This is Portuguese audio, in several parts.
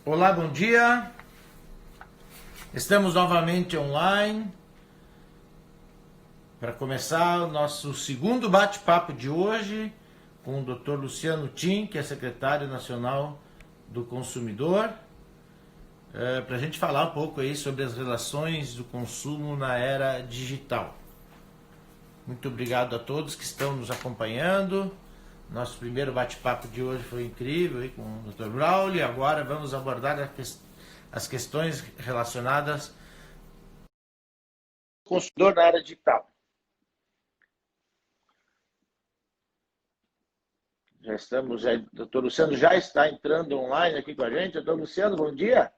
Olá, bom dia. Estamos novamente online para começar o nosso segundo bate-papo de hoje com o Dr. Luciano Tim, que é secretário nacional do consumidor, para a gente falar um pouco aí sobre as relações do consumo na era digital. Muito obrigado a todos que estão nos acompanhando. Nosso primeiro bate-papo de hoje foi incrível aí com o Dr. Braulio. E agora vamos abordar as questões relacionadas ao consumidor na área digital. Já estamos, doutor Luciano já está entrando online aqui com a gente. Doutor Luciano, bom dia.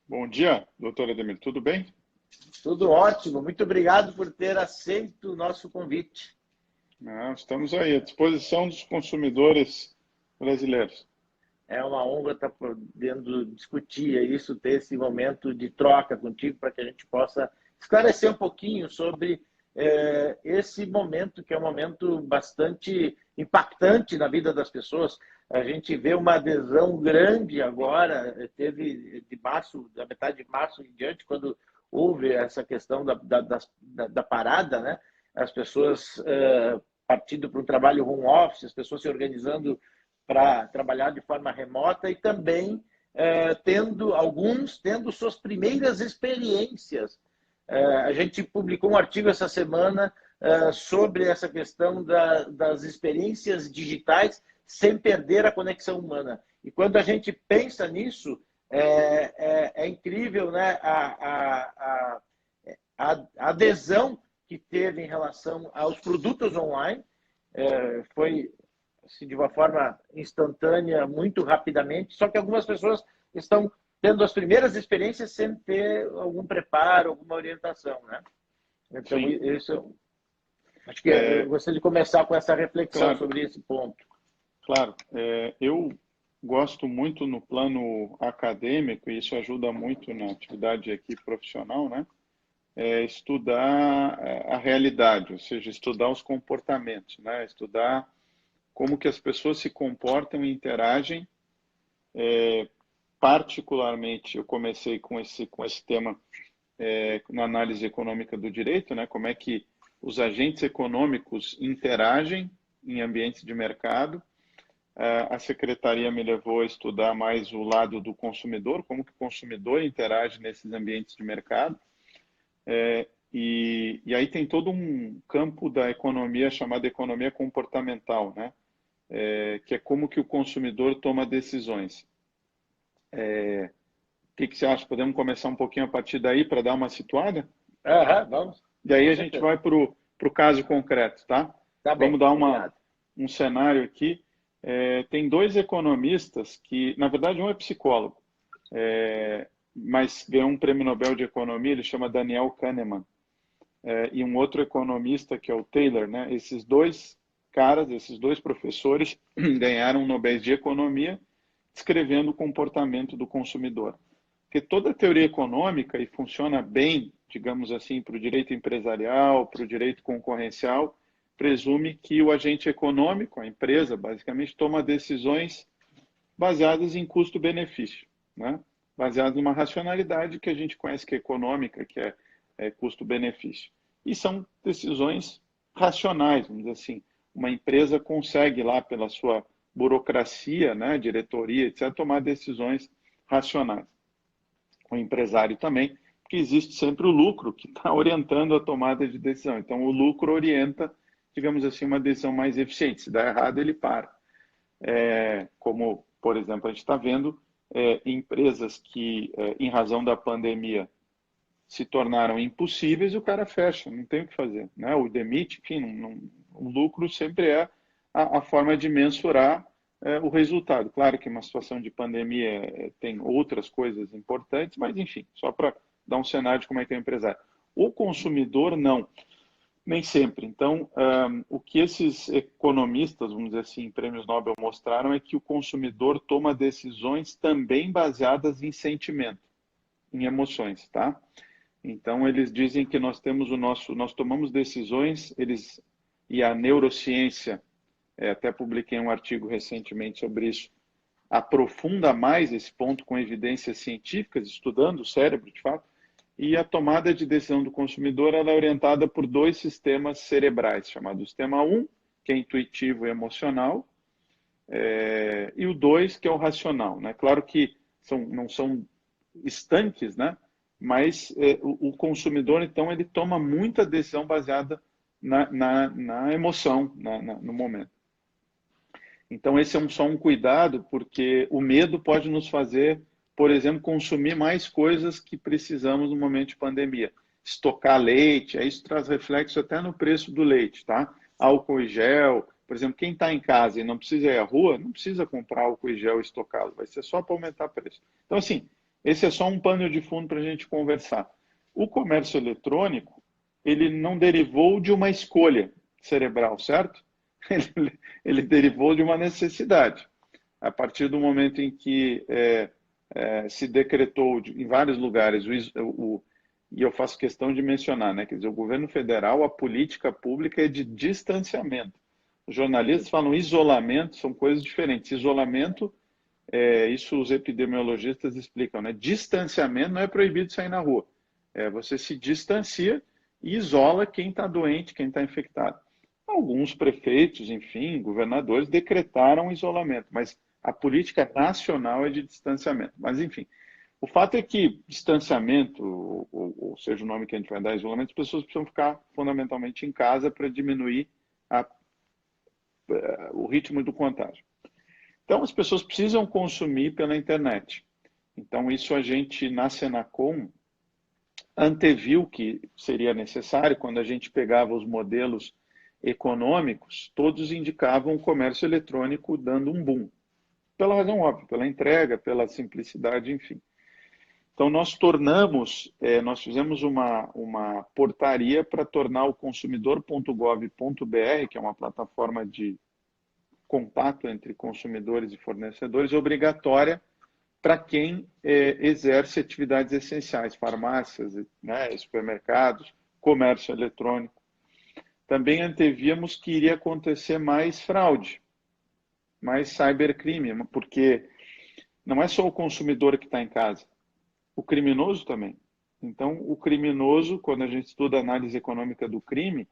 Bom dia, doutor Ademir, tudo bem? Tudo ótimo, muito obrigado por ter aceito o nosso convite. Estamos aí à disposição dos consumidores brasileiros. É uma honra estar podendo discutir isso, ter esse momento de troca contigo, para que a gente possa esclarecer um pouquinho sobre esse momento, que é um momento bastante impactante na vida das pessoas. A gente vê uma adesão grande agora, teve de março, da metade de março em diante, quando houve essa questão da parada, né? As pessoas partindo para um trabalho home office, as pessoas se organizando para trabalhar de forma remota e também tendo suas primeiras experiências. A gente publicou um artigo essa semana sobre essa questão das experiências digitais sem perder a conexão humana. E quando a gente pensa nisso, é incrível, né, a adesão que teve em relação aos produtos online. Foi assim, de uma forma instantânea, muito rapidamente, só que algumas pessoas estão tendo as primeiras experiências sem ter algum preparo, alguma orientação, né? Então, Sim. isso, acho que eu gostaria de começar com essa reflexão Claro, sobre esse ponto. claro. Eu gosto muito no plano acadêmico, e isso ajuda muito na atividade aqui profissional, né? Estudar a realidade, ou seja, estudar os comportamentos, né? Estudar como que as pessoas se comportam e interagem. Particularmente, eu comecei com esse tema na análise econômica do direito, né? Como é que os agentes econômicos interagem em ambientes de mercado. A secretaria me levou a estudar mais o lado do consumidor, como que o consumidor interage nesses ambientes de mercado. E aí tem todo um campo da economia chamado economia comportamental, né? Que é como que o consumidor toma decisões. O que você acha? Podemos começar um pouquinho a partir daí para dar uma situada? Vamos, Daí com a gente certeza. vai para o caso concreto, tá? Tá bem, Vamos dar combinado. um cenário aqui. Tem dois economistas que, na verdade, um é psicólogo, mas ganhou um prêmio Nobel de Economia, ele chama Daniel Kahneman, e um outro economista que é o Taylor, né? Esses dois caras, esses dois professores ganharam Nobel de Economia descrevendo o comportamento do consumidor. Porque toda teoria econômica, e funciona bem, digamos assim, para o direito empresarial, para o direito concorrencial, presume que o agente econômico, a empresa, basicamente, toma decisões baseadas em custo-benefício, né? Baseadas numa racionalidade que a gente conhece que é econômica, que é custo-benefício. E são decisões racionais, vamos dizer assim. Uma empresa consegue lá, pela sua burocracia, né, diretoria, etc., tomar decisões racionais. O empresário também, porque existe sempre o lucro que está orientando a tomada de decisão. Então, o lucro orienta, digamos assim, uma decisão mais eficiente. Se dá errado, ele para. Como, por exemplo, a gente está vendo empresas que, em razão da pandemia, se tornaram impossíveis e o cara fecha, não tem o que fazer, né? O demite, enfim, o lucro sempre é a forma de mensurar o resultado. Claro que uma situação de pandemia tem outras coisas importantes, mas enfim, só para dar um cenário de como é que é o empresário. O consumidor, não, nem sempre. Então, o que esses economistas, vamos dizer assim, prêmios Nobel mostraram é que o consumidor toma decisões também baseadas em sentimento, em emoções, tá? Então, eles dizem que nós tomamos decisões, e a neurociência, até publiquei um artigo recentemente sobre isso, aprofunda mais esse ponto com evidências científicas, estudando o cérebro, de fato, e a tomada de decisão do consumidor ela é orientada por dois sistemas cerebrais, chamados sistema 1, que é intuitivo e emocional, e o 2, que é o racional, né? Claro que não são estanques, né? Mas o consumidor, então, ele toma muita decisão baseada na emoção, no momento. Então, esse é só um cuidado, porque o medo pode nos fazer, por exemplo, consumir mais coisas que precisamos no momento de pandemia. Estocar leite, isso traz reflexo até no preço do leite, tá? Álcool e gel, por exemplo, quem está em casa e não precisa ir à rua, não precisa comprar álcool e gel estocado, vai ser só para aumentar o preço. Então, assim, esse é só um pano de fundo para a gente conversar. O comércio eletrônico, ele não derivou de uma escolha cerebral, certo? Ele derivou de uma necessidade. A partir do momento em que se decretou em vários lugares, e eu faço questão de mencionar, né? Quer dizer, o governo federal, a política pública é de distanciamento. Os jornalistas falam isolamento, são coisas diferentes. Isolamento, isso os epidemiologistas explicam, né? Distanciamento não é proibido sair na rua. Você se distancia e isola quem está doente, quem está infectado. Alguns prefeitos, enfim, governadores decretaram isolamento, mas a política nacional é de distanciamento. Mas, enfim, o fato é que distanciamento, ou seja, o nome que a gente vai dar, isolamento, as pessoas precisam ficar fundamentalmente em casa para diminuir o ritmo do contágio. Então, as pessoas precisam consumir pela internet. Então, isso a gente, na Senacom, anteviu que seria necessário, quando a gente pegava os modelos econômicos, todos indicavam o comércio eletrônico dando um boom. Pela razão óbvia, pela entrega, pela simplicidade, enfim. Então, nós fizemos uma portaria para tornar o consumidor.gov.br, que é uma plataforma de contato entre consumidores e fornecedores, obrigatória para quem exerce atividades essenciais, farmácias, né, supermercados, comércio eletrônico. Também antevíamos que iria acontecer mais fraude, mais cybercrime, porque não é só o consumidor que está em casa, o criminoso também. Então, o criminoso, quando a gente estuda a análise econômica do crime,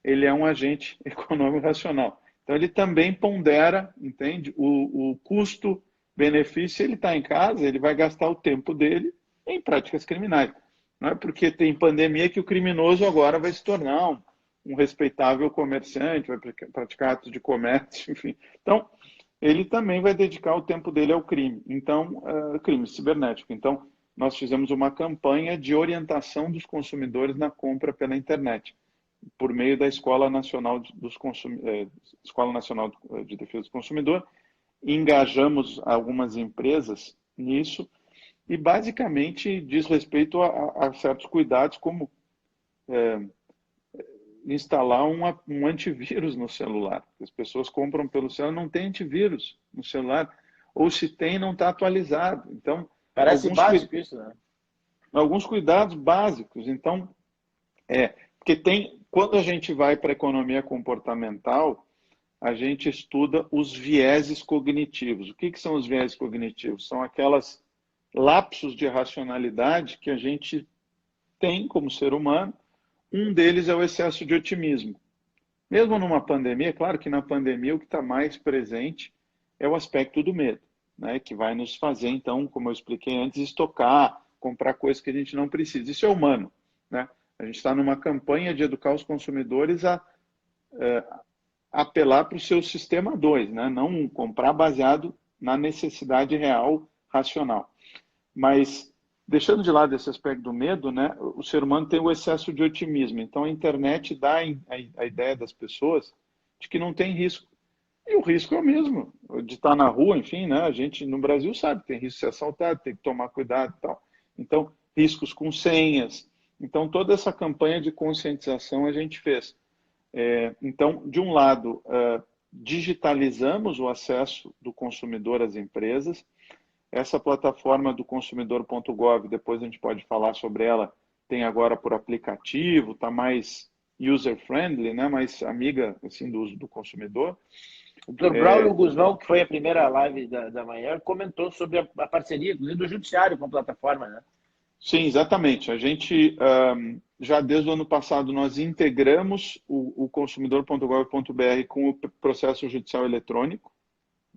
ele é um agente econômico racional. Então, ele também pondera, entende, o custo-benefício. Ele está em casa, ele vai gastar o tempo dele em práticas criminais. Não é porque tem pandemia que o criminoso agora vai se tornar um respeitável comerciante, vai praticar atos de comércio, enfim. Então, ele também vai dedicar o tempo dele ao crime. Então, crime cibernético. Então, nós fizemos uma campanha de orientação dos consumidores na compra pela internet, por meio da Escola Nacional de Defesa do Consumidor. Engajamos algumas empresas nisso e, basicamente, diz respeito a certos cuidados, como instalar um antivírus no celular. As pessoas compram pelo celular, não tem antivírus no celular, ou se tem, não está atualizado. Então, parece básico isso, né? Alguns cuidados básicos. Então, porque quando a gente vai para a economia comportamental, a gente estuda os vieses cognitivos. O que são os vieses cognitivos? São aquelas lapsos de racionalidade que a gente tem como ser humano. Um deles é o excesso de otimismo. Mesmo numa pandemia, claro que na pandemia o que está mais presente é o aspecto do medo, né? Que vai nos fazer, então, como eu expliquei antes, estocar, comprar coisas que a gente não precisa. Isso é humano, né? A gente está numa campanha de educar os consumidores a apelar para o seu sistema 2, né? Não comprar baseado na necessidade real, racional. Mas, deixando de lado esse aspecto do medo, né, o ser humano tem o excesso de otimismo. Então, a internet dá a ideia das pessoas de que não tem risco. E o risco é o mesmo, de estar na rua, enfim, né? A gente no Brasil sabe que tem risco de ser assaltado, tem que tomar cuidado e tal. Então, riscos com senhas. Então, toda essa campanha de conscientização a gente fez. Então, de um lado, digitalizamos o acesso do consumidor às empresas. Essa plataforma do consumidor.gov, depois a gente pode falar sobre ela, tem agora por aplicativo, está mais user-friendly, né? Mais amiga assim, do consumidor. O Dr. Braulio Guzmão, que foi a primeira live da manhã, comentou sobre a parceria, inclusive, do Judiciário com a plataforma, né? Sim, exatamente. A gente, já desde o ano passado, nós integramos o consumidor.gov.br com o processo judicial eletrônico.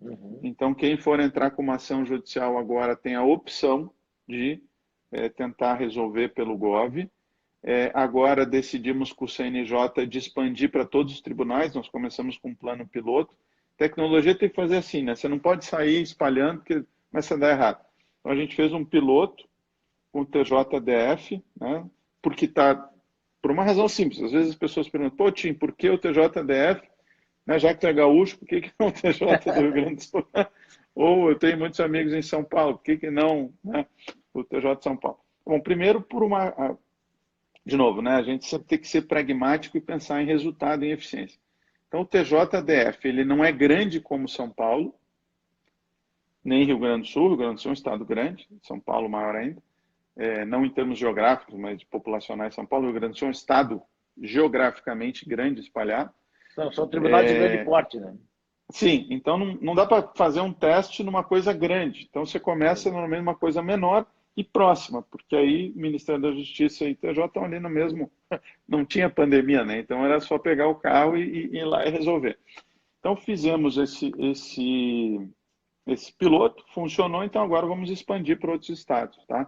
Uhum. Então, quem for entrar com uma ação judicial agora tem a opção de tentar resolver pelo Gov. Agora decidimos com o CNJ de expandir para todos os tribunais, nós começamos com um plano piloto. Tecnologia tem que fazer assim, né? Você não pode sair espalhando, porque começa a dar errado. Então, a gente fez um piloto com o TJDF, né? Porque está, por uma razão simples, às vezes as pessoas perguntam, pô, Tim, por que o TJDF? Né? Já que tu é gaúcho, por que não o TJ do Rio Grande do Sul? Ou eu tenho muitos amigos em São Paulo, por que não, né, o TJ de São Paulo? Bom, primeiro por uma... De novo, né, a gente sempre tem que ser pragmático e pensar em resultado e em eficiência. Então, o TJDF, ele não é grande como São Paulo, nem Rio Grande do Sul. Rio Grande do Sul é um estado grande, São Paulo maior ainda. Não em termos geográficos, mas populacionais. São Paulo e Rio Grande do Sul é um estado geograficamente grande, espalhado. São tribunais de grande porte, né? Sim, então não dá para fazer um teste numa coisa grande. Então você começa normalmente numa coisa menor e próxima, porque aí o Ministério da Justiça e TJ estão ali no mesmo. Não tinha pandemia, né? Então era só pegar o carro e ir lá e resolver. Então fizemos esse piloto, funcionou, então agora vamos expandir para outros estados, tá?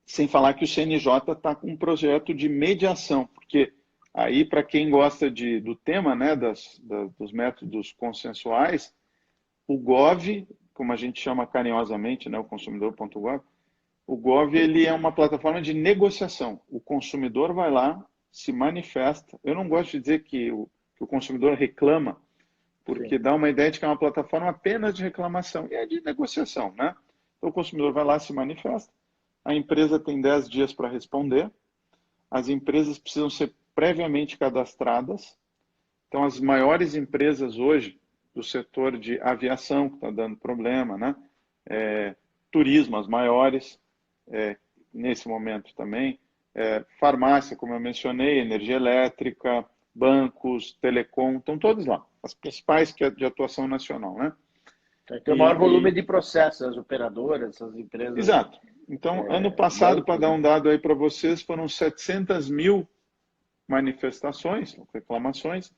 Sem falar que o CNJ está com um projeto de mediação, porque aí, para quem gosta do tema, né, dos métodos consensuais, o Gov, como a gente chama carinhosamente, né, o consumidor.gov, o Gov ele é uma plataforma de negociação. O consumidor vai lá, se manifesta. Eu não gosto de dizer que o consumidor reclama, porque dá uma ideia de que é uma plataforma apenas de reclamação, e é de negociação, né? Então, o consumidor vai lá, se manifesta, a empresa tem 10 dias para responder, as empresas precisam ser previamente cadastradas. Então, as maiores empresas hoje do setor de aviação, que está dando problema, né? Turismo, as maiores, nesse momento também, farmácia, como eu mencionei, energia elétrica, bancos, telecom, estão todos lá, as principais de atuação nacional, né? Tem o maior volume de processos, as operadoras, as empresas. Exato. Então, ano passado, para dar um dado aí para vocês, foram 700 mil manifestações, reclamações,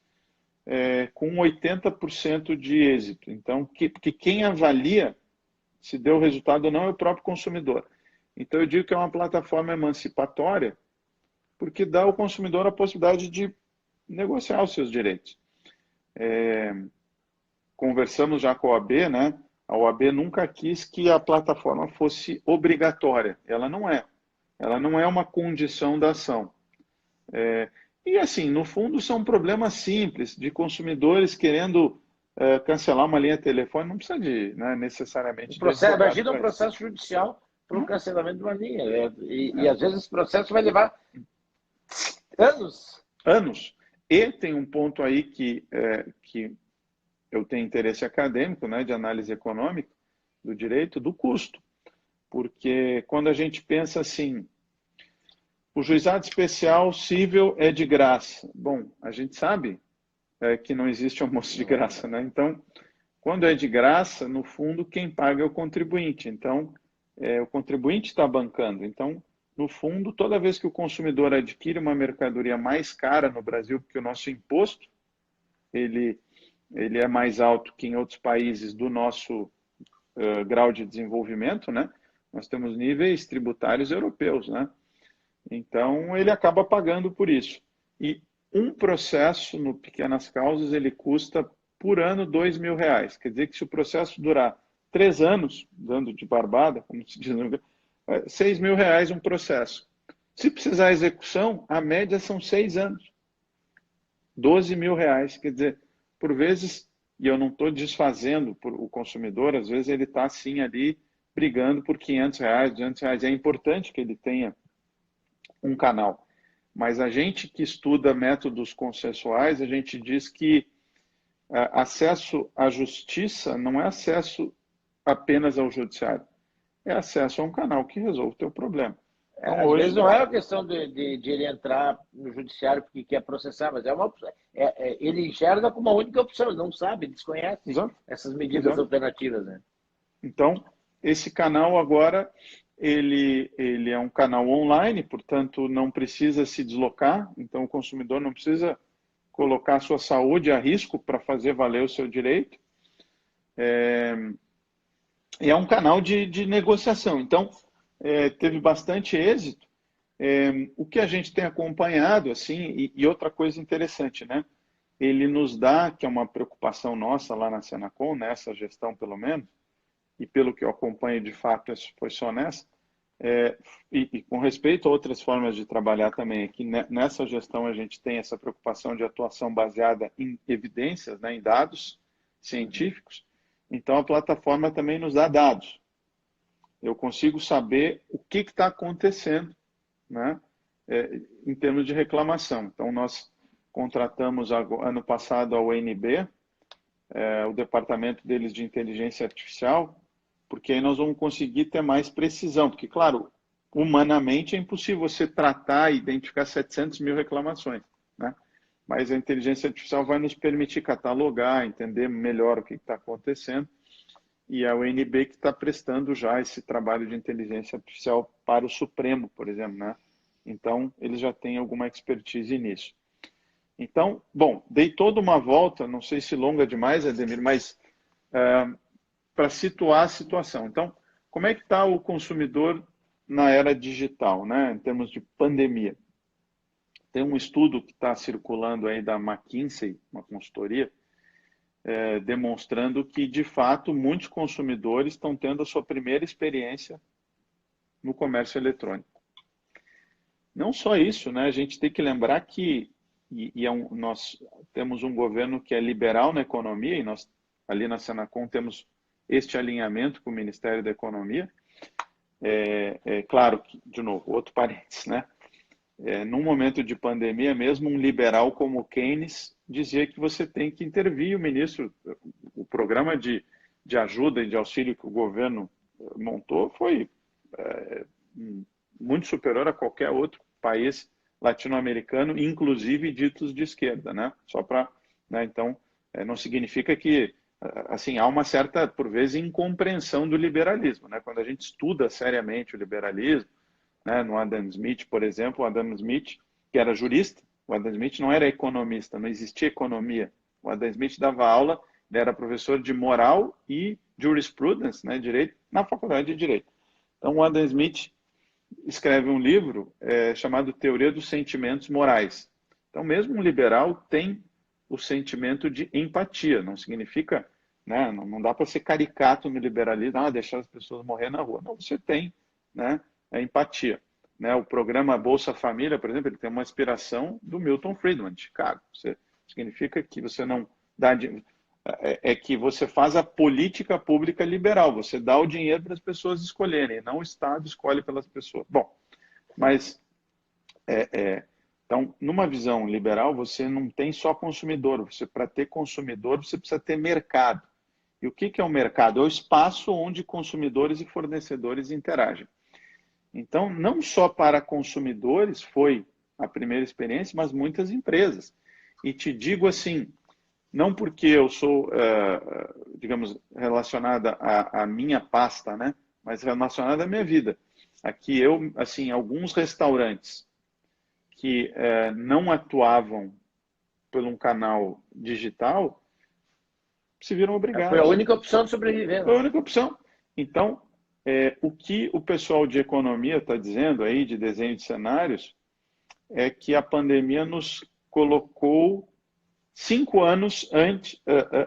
com 80% de êxito. Então, porque quem avalia se deu resultado ou não é o próprio consumidor. Então, eu digo que é uma plataforma emancipatória, porque dá ao consumidor a possibilidade de negociar os seus direitos. Conversamos já com a OAB, né? A OAB nunca quis que a plataforma fosse obrigatória. Ela não é. Ela não é uma condição da ação. E assim, no fundo, são problemas simples de consumidores querendo cancelar uma linha telefônica. Não precisa de, né, necessariamente de advogado. Imagina um processo judicial para o cancelamento de uma linha. E às vezes esse processo vai levar anos. Anos. E tem um ponto aí que eu tenho interesse acadêmico, né, de análise econômica do direito, do custo. Porque quando a gente pensa assim, o juizado especial cível é de graça. Bom, a gente sabe que não existe almoço de graça, né? Então, quando é de graça, no fundo, quem paga é o contribuinte. Então, o contribuinte está bancando. Então, no fundo, toda vez que o consumidor adquire uma mercadoria mais cara no Brasil, porque o nosso imposto, ele é mais alto que em outros países do nosso grau de desenvolvimento, né? Nós temos níveis tributários europeus, né? Então, ele acaba pagando por isso. E um processo no Pequenas Causas, ele custa, por ano, R$2.000. Quer dizer que se o processo durar 3 anos, dando de barbada, como se diz, R$6.000 um processo. Se precisar execução, a média são 6 anos. R$12.000. Quer dizer, por vezes, e eu não estou desfazendo por o consumidor, às vezes ele está assim ali brigando por R$500, R$200. É importante que ele tenha um canal. Mas a gente que estuda métodos consensuais, a gente diz que acesso à justiça não é acesso apenas ao judiciário. É acesso a um canal que resolve o teu problema. Então, Às vezes hoje, não é uma questão de ele entrar no judiciário porque quer processar, mas é uma opção. Ele enxerga como uma única opção, ele não sabe, desconhece exato, essas medidas exato. alternativas, né? Então, esse canal agora, ele é um canal online, portanto, não precisa se deslocar, então o consumidor não precisa colocar a sua saúde a risco para fazer valer o seu direito. E é um canal de negociação. Então, teve bastante êxito. O que a gente tem acompanhado, assim, e outra coisa interessante, né? Ele nos dá, que é uma preocupação nossa lá na Senacom, nessa gestão pelo menos, e pelo que eu acompanho de fato, foi só nessa, e com respeito a outras formas de trabalhar também, é que nessa gestão a gente tem essa preocupação de atuação baseada em evidências, né, em dados científicos. Então a plataforma também nos dá dados. Eu consigo saber o que está acontecendo, né, em termos de reclamação. Então nós contratamos ano passado a UNB, o departamento deles de inteligência artificial, porque aí nós vamos conseguir ter mais precisão, porque, claro, humanamente é impossível você tratar e identificar 700 mil reclamações, né? Mas a inteligência artificial vai nos permitir catalogar, entender melhor o que está acontecendo, e a UNB que está prestando já esse trabalho de inteligência artificial para o Supremo, por exemplo, né? Então, eles já têm alguma expertise nisso. Então, bom, dei toda uma volta, não sei se longa demais, Ademir, mas para situar a situação. Então, como é que está o consumidor na era digital, né, em termos de pandemia? Tem um estudo que está circulando aí da McKinsey, uma consultoria, demonstrando que, de fato, muitos consumidores estão tendo a sua primeira experiência no comércio eletrônico. Não só isso, né, a gente tem que lembrar que nós temos um governo que é liberal na economia, e nós, ali na Senacom, temos este alinhamento com o Ministério da Economia. Claro que, de novo, outro parênteses, né? Num momento de pandemia, mesmo um liberal como Keynes dizia que você tem que intervir. O ministro, o programa de ajuda e de auxílio que o governo montou foi muito superior a qualquer outro país latino-americano, inclusive ditos de esquerda, né? Só para, né? Então, não significa que assim, há uma certa, por vezes, incompreensão do liberalismo, né? Quando a gente estuda seriamente o liberalismo, né? No Adam Smith, por exemplo, o Adam Smith, que era jurista, o Adam Smith não era economista, não existia economia. O Adam Smith dava aula, ele era professor de moral e jurisprudence, né? Direito, na faculdade de Direito. Então, o Adam Smith escreve um livro chamado Teoria dos Sentimentos Morais. Então, mesmo um liberal tem o sentimento de empatia. Não significa, né, não dá para ser caricato no liberalismo, deixar as pessoas morrer na rua. Não, você tem, né, a empatia. Né, o programa Bolsa Família, por exemplo, ele tem uma inspiração do Milton Friedman, de Chicago. Significa que você não dá... que você faz a política pública liberal. Você dá o dinheiro para as pessoas escolherem, não o Estado escolhe pelas pessoas. Bom, mas... Então, numa visão liberal, você não tem só consumidor. Para ter consumidor, você precisa ter mercado. E o que é o mercado? É o espaço onde consumidores e fornecedores interagem. Então, não só para consumidores foi a primeira experiência, mas muitas empresas. E te digo assim, não porque eu sou, digamos, relacionada à minha pasta, né? Mas relacionada à minha vida. Aqui eu, assim, alguns restaurantes que não atuavam por um canal digital, se viram obrigados. Foi a única opção de sobreviver. Foi a única opção. Então, o que o pessoal de economia está dizendo aí, de desenho de cenários, é que a pandemia nos colocou 5 anos antes,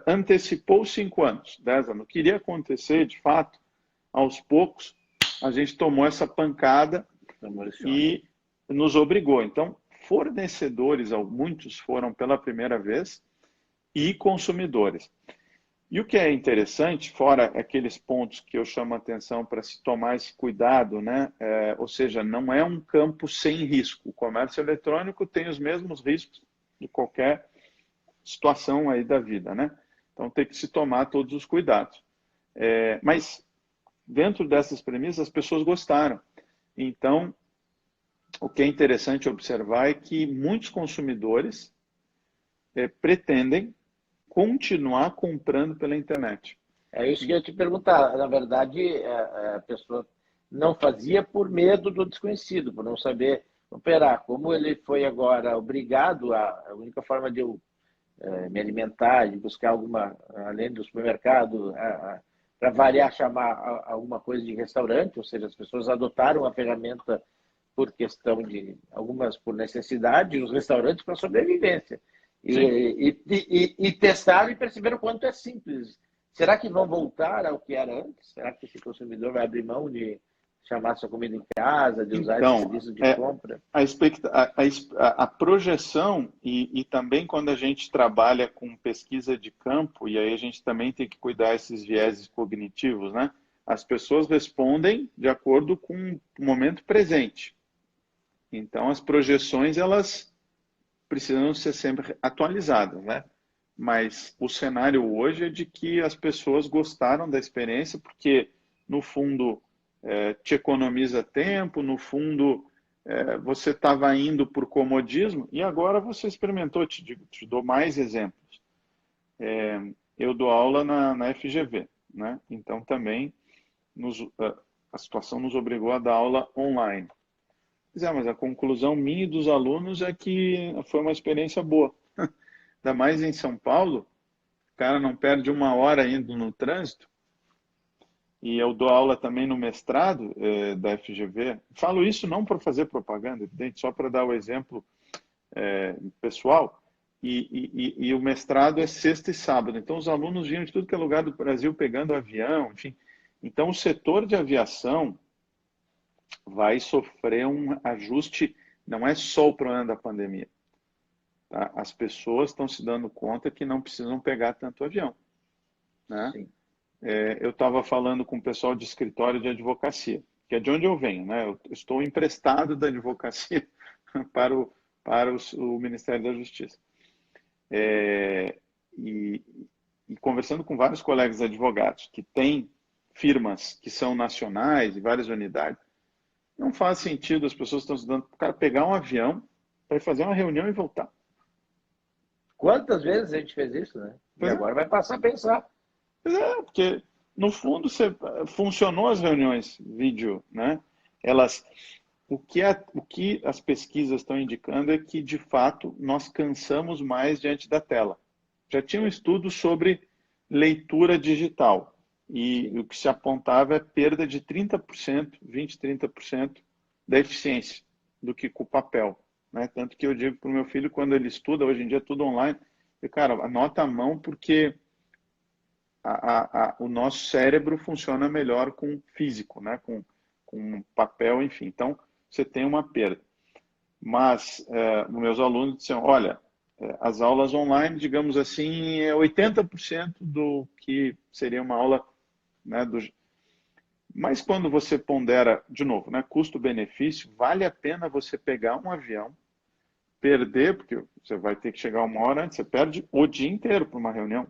antecipou 5 anos, 10 anos. Queria acontecer, de fato, aos poucos, a gente tomou essa pancada e nos obrigou. Então, fornecedores, muitos foram pela primeira vez, e consumidores. E o que é interessante, fora aqueles pontos que eu chamo a atenção para se tomar esse cuidado, né? Ou seja, não é um campo sem risco. O comércio eletrônico tem os mesmos riscos de qualquer situação aí da vida, né? Então tem que se tomar todos os cuidados. Mas dentro dessas premissas, as pessoas gostaram. Então, o que é interessante observar é que muitos consumidores pretendem continuar comprando pela internet. É isso que eu ia te perguntar. Na verdade, a pessoa não fazia por medo do desconhecido, por não saber operar. Como ele foi agora obrigado, a única forma de eu me alimentar, de buscar alguma, além do supermercado, para variar, chamar alguma coisa de restaurante, ou seja, as pessoas adotaram a ferramenta por questão de, algumas por necessidade, os restaurantes para sobrevivência. E testaram e perceberam o quanto é simples. Será que vão voltar ao que era antes? Será que esse consumidor vai abrir mão de chamar sua comida em casa, de usar esse Então, serviço de compra? a projeção, e também quando a gente trabalha com pesquisa de campo, e aí a gente também tem que cuidar desses vieses cognitivos, né? As pessoas respondem de acordo com o momento presente. Então, as projeções, elas precisam ser sempre atualizadas, né? Mas o cenário hoje é de que as pessoas gostaram da experiência, porque, no fundo, te economiza tempo, no fundo, você estava indo por comodismo, e agora você experimentou, te dou mais exemplos. Eu dou aula na FGV, né? Então, também, a situação nos obrigou a dar aula online. Mas a conclusão minha e dos alunos é que foi uma experiência boa. Ainda mais em São Paulo, o cara não perde uma hora indo no trânsito. E eu dou aula também no mestrado da FGV. Falo isso não para fazer propaganda, evidente, só para dar o exemplo pessoal. E o mestrado é sexta e sábado. Então, os alunos vinham de tudo que é lugar do Brasil pegando avião, enfim. Então, o setor de aviação vai sofrer um ajuste, não é só o problema da pandemia. Tá? As pessoas estão se dando conta que não precisam pegar tanto avião. Né? Eu estava falando com o pessoal de escritório de advocacia, que é de onde eu venho. Né? Eu estou emprestado da advocacia para o Ministério da Justiça. E conversando com vários colegas advogados que têm firmas que são nacionais e várias unidades, não faz sentido as pessoas estão se dando para o cara pegar um avião para ir fazer uma reunião e voltar. Quantas vezes a gente fez isso, né? E agora vai passar a pensar. Porque no fundo funcionou as reuniões vídeo, né? O que as pesquisas estão indicando é que de fato nós cansamos mais diante da tela. Já tinha um estudo sobre leitura digital e o que se apontava é perda de 30%, 20, 30% da eficiência do que com o papel. Né? Tanto que eu digo para o meu filho, quando ele estuda, hoje em dia é tudo online, cara, anota a mão porque o nosso cérebro funciona melhor com físico, né? com papel, enfim. Então, você tem uma perda. Mas meus alunos disseram, olha, as aulas online, digamos assim, é 80% do que seria uma aula, né, Mas quando você pondera, de novo, né, custo-benefício, vale a pena você pegar um avião, perder, porque você vai ter que chegar uma hora antes, você perde o dia inteiro para uma reunião,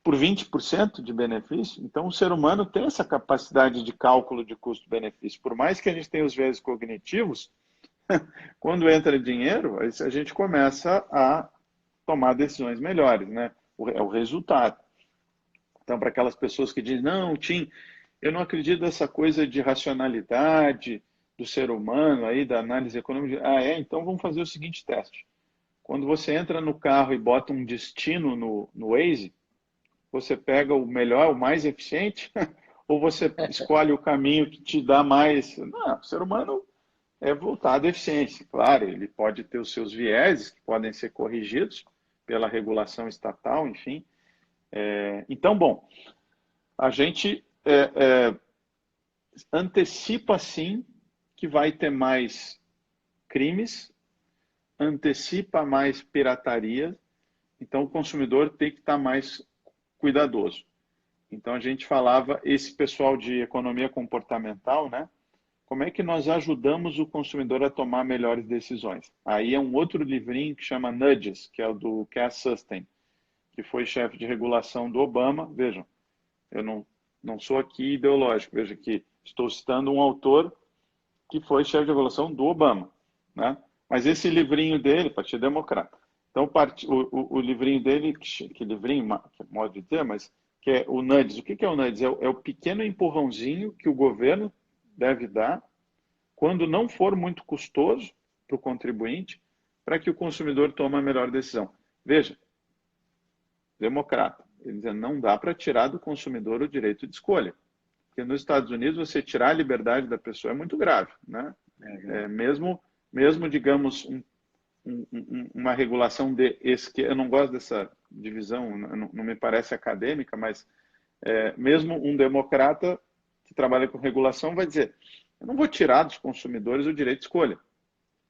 por 20% de benefício. Então, o ser humano tem essa capacidade de cálculo de custo-benefício. Por mais que a gente tenha os viés cognitivos, quando entra dinheiro, a gente começa a tomar decisões melhores, né? É o resultado. Então, para aquelas pessoas que dizem, não, Tim, eu não acredito nessa coisa de racionalidade do ser humano, aí, da análise econômica. Então vamos fazer o seguinte teste. Quando você entra no carro e bota um destino no Waze, você pega o melhor, o mais eficiente, ou você escolhe o caminho que te dá mais... Não, o ser humano é voltado à eficiência. Claro, ele pode ter os seus vieses, que podem ser corrigidos pela regulação estatal, enfim. Então, bom, a gente antecipa, sim, que vai ter mais crimes, antecipa mais pirataria, então o consumidor tem que estar mais cuidadoso. Então, a gente falava, esse pessoal de economia comportamental, né? Como é que nós ajudamos o consumidor a tomar melhores decisões? Aí é um outro livrinho que chama Nudges, que é o do Cass Susten, que foi chefe de regulação do Obama. Vejam, eu não sou aqui ideológico, veja que estou citando um autor que foi chefe de regulação do Obama. né? Mas esse livrinho dele, Partido Democrata, então o livrinho dele, que livrinho, que é modo de dizer, mas que é o NUDES. O que é o NUDES? É o pequeno empurrãozinho que o governo deve dar quando não for muito custoso para o contribuinte, para que o consumidor tome a melhor decisão. Veja, democrata, ele diz, não dá para tirar do consumidor o direito de escolha. Porque nos Estados Unidos, você tirar a liberdade da pessoa é muito grave, né? Mesmo digamos, uma regulação de esquerda, eu não gosto dessa divisão, não me parece acadêmica, mas mesmo um democrata que trabalha com regulação vai dizer, eu não vou tirar dos consumidores o direito de escolha.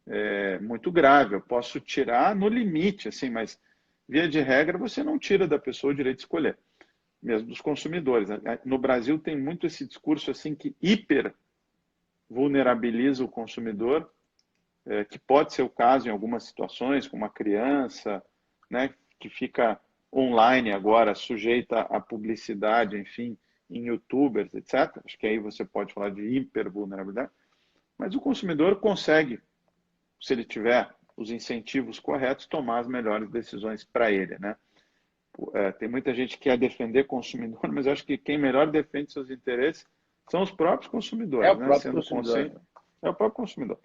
É muito grave, eu posso tirar no limite, assim, mas via de regra você não tira da pessoa o direito de escolher, mesmo dos consumidores. No Brasil tem muito esse discurso assim que hiper vulnerabiliza o consumidor, que pode ser o caso em algumas situações, com uma criança, né, que fica online agora, sujeita à publicidade, enfim, em youtubers, etc. Acho que aí você pode falar de hipervulnerabilidade. Mas o consumidor consegue, se ele tiver os incentivos corretos, tomar as melhores decisões para ele, né? Tem muita gente que quer defender consumidor, mas eu acho que quem melhor defende seus interesses são os próprios consumidores, É o né? próprio Sendo consumidor. consciente, é o próprio consumidor.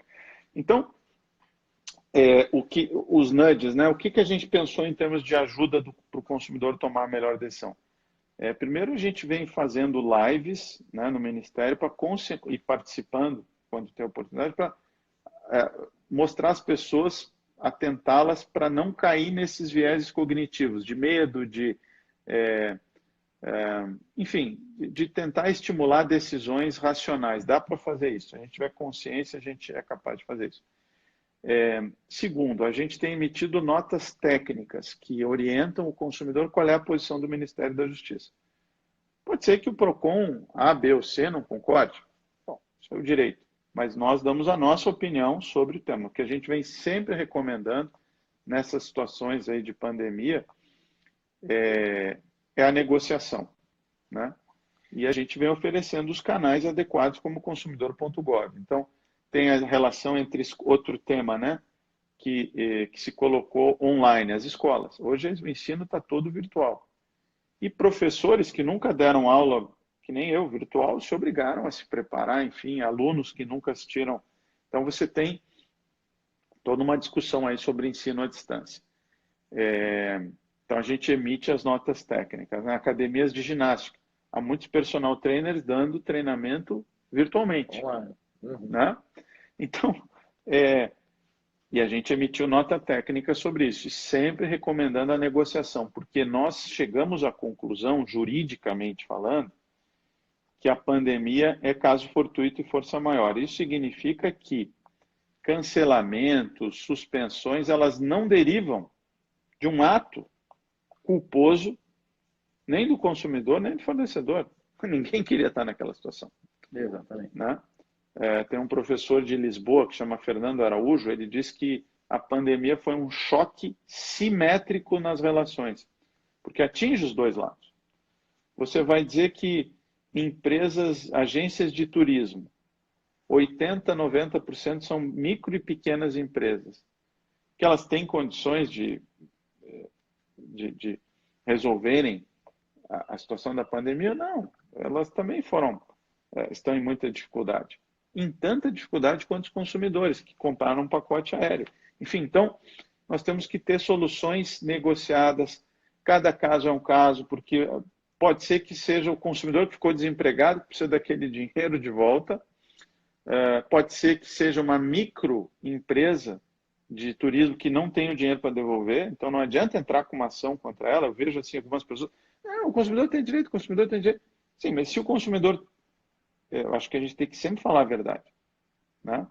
Então, os nudges, né? O que a gente pensou em termos de ajuda para o consumidor tomar a melhor decisão? Primeiro, a gente vem fazendo lives, né, no Ministério e participando, quando tem oportunidade, para mostrar às pessoas, atentá-las para não cair nesses vieses cognitivos, de medo, enfim, de tentar estimular decisões racionais. Dá para fazer isso. Se a gente tiver consciência, a gente é capaz de fazer isso. Segundo, a gente tem emitido notas técnicas que orientam o consumidor qual é a posição do Ministério da Justiça. Pode ser que o PROCON A, B ou C não concorde. Bom, isso é o direito. Mas nós damos a nossa opinião sobre o tema. O que a gente vem sempre recomendando nessas situações aí de pandemia é a negociação, né? E a gente vem oferecendo os canais adequados como consumidor.gov. Então, tem a relação entre outro tema, né, que se colocou online, as escolas. Hoje o ensino está todo virtual. E professores que nunca deram aula, que nem eu, virtual, se obrigaram a se preparar, enfim, alunos que nunca assistiram. Então, você tem toda uma discussão aí sobre ensino à distância. Então, a gente emite as notas técnicas. Nas academias de ginástica, há muitos personal trainers dando treinamento virtualmente. Né? Então, e a gente emitiu nota técnica sobre isso, e sempre recomendando a negociação, porque nós chegamos à conclusão, juridicamente falando, que a pandemia é caso fortuito e força maior. Isso significa que cancelamentos, suspensões, elas não derivam de um ato culposo, nem do consumidor, nem do fornecedor. Ninguém queria estar naquela situação. Exatamente. Né? Tem um professor de Lisboa que chama Fernando Araújo, ele diz que a pandemia foi um choque simétrico nas relações, porque atinge os dois lados. Você vai dizer que empresas, agências de turismo, 80%, 90% são micro e pequenas empresas, que elas têm condições de resolverem a situação da pandemia? Não, elas também estão em muita dificuldade. Em tanta dificuldade quanto os consumidores que compraram um pacote aéreo. Enfim, então, nós temos que ter soluções negociadas. Cada caso é um caso, porque pode ser que seja o consumidor que ficou desempregado, que precisa daquele dinheiro de volta. Pode ser que seja uma microempresa de turismo que não tem o dinheiro para devolver. Então, não adianta entrar com uma ação contra ela. Eu vejo assim algumas pessoas, o consumidor tem direito, o consumidor tem direito. Sim, mas se o consumidor... Eu acho que a gente tem que sempre falar a verdade, né?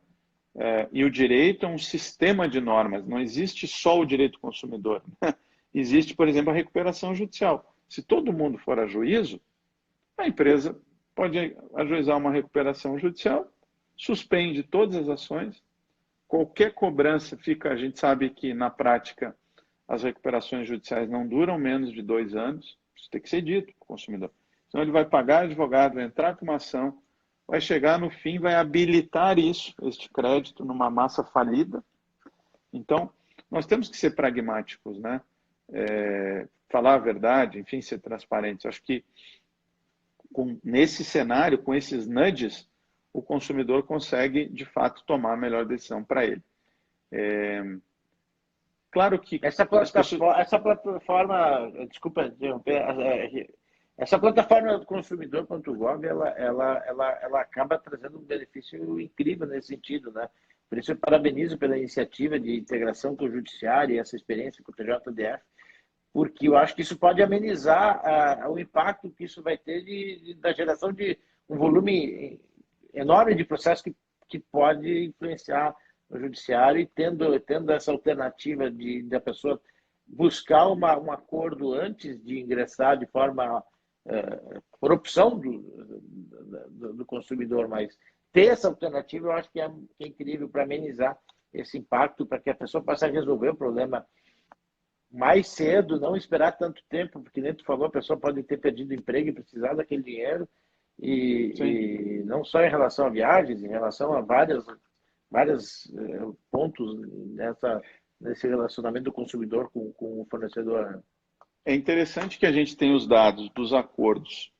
E o direito é um sistema de normas, não existe só o direito do consumidor. Existe, por exemplo, a recuperação judicial. Se todo mundo for a juízo, a empresa pode ajuizar uma recuperação judicial, suspende todas as ações, qualquer cobrança fica... A gente sabe que, na prática, as recuperações judiciais não duram menos de 2 anos, isso tem que ser dito para o consumidor. Senão ele vai pagar advogado, vai entrar com uma ação, vai chegar no fim, vai habilitar isso, este crédito, numa massa falida. Então, nós temos que ser pragmáticos, né? Falar a verdade, enfim, ser transparentes. Acho que nesse cenário, com esses nudges, o consumidor consegue, de fato, tomar a melhor decisão para ele. Claro que essa plataforma, desculpa interromper, essa plataforma do consumidor.gov, ela acaba trazendo um benefício incrível nesse sentido, né? Por isso eu parabenizo pela iniciativa de integração com o Judiciário e essa experiência com o TJDF, porque eu acho que isso pode amenizar o impacto que isso vai ter da geração de um volume enorme de processos que pode influenciar no Judiciário, e tendo essa alternativa da pessoa buscar um acordo antes de ingressar de forma por opção do consumidor, mas ter essa alternativa eu acho que é incrível para amenizar esse impacto, para que a pessoa possa resolver o problema mais cedo, não esperar tanto tempo, porque nem tu falou, a pessoa pode ter perdido o emprego e precisar daquele dinheiro, e não só em relação a viagens, em relação a vários pontos nesse relacionamento do consumidor com o fornecedor. É interessante que a gente tem os dados dos acordos.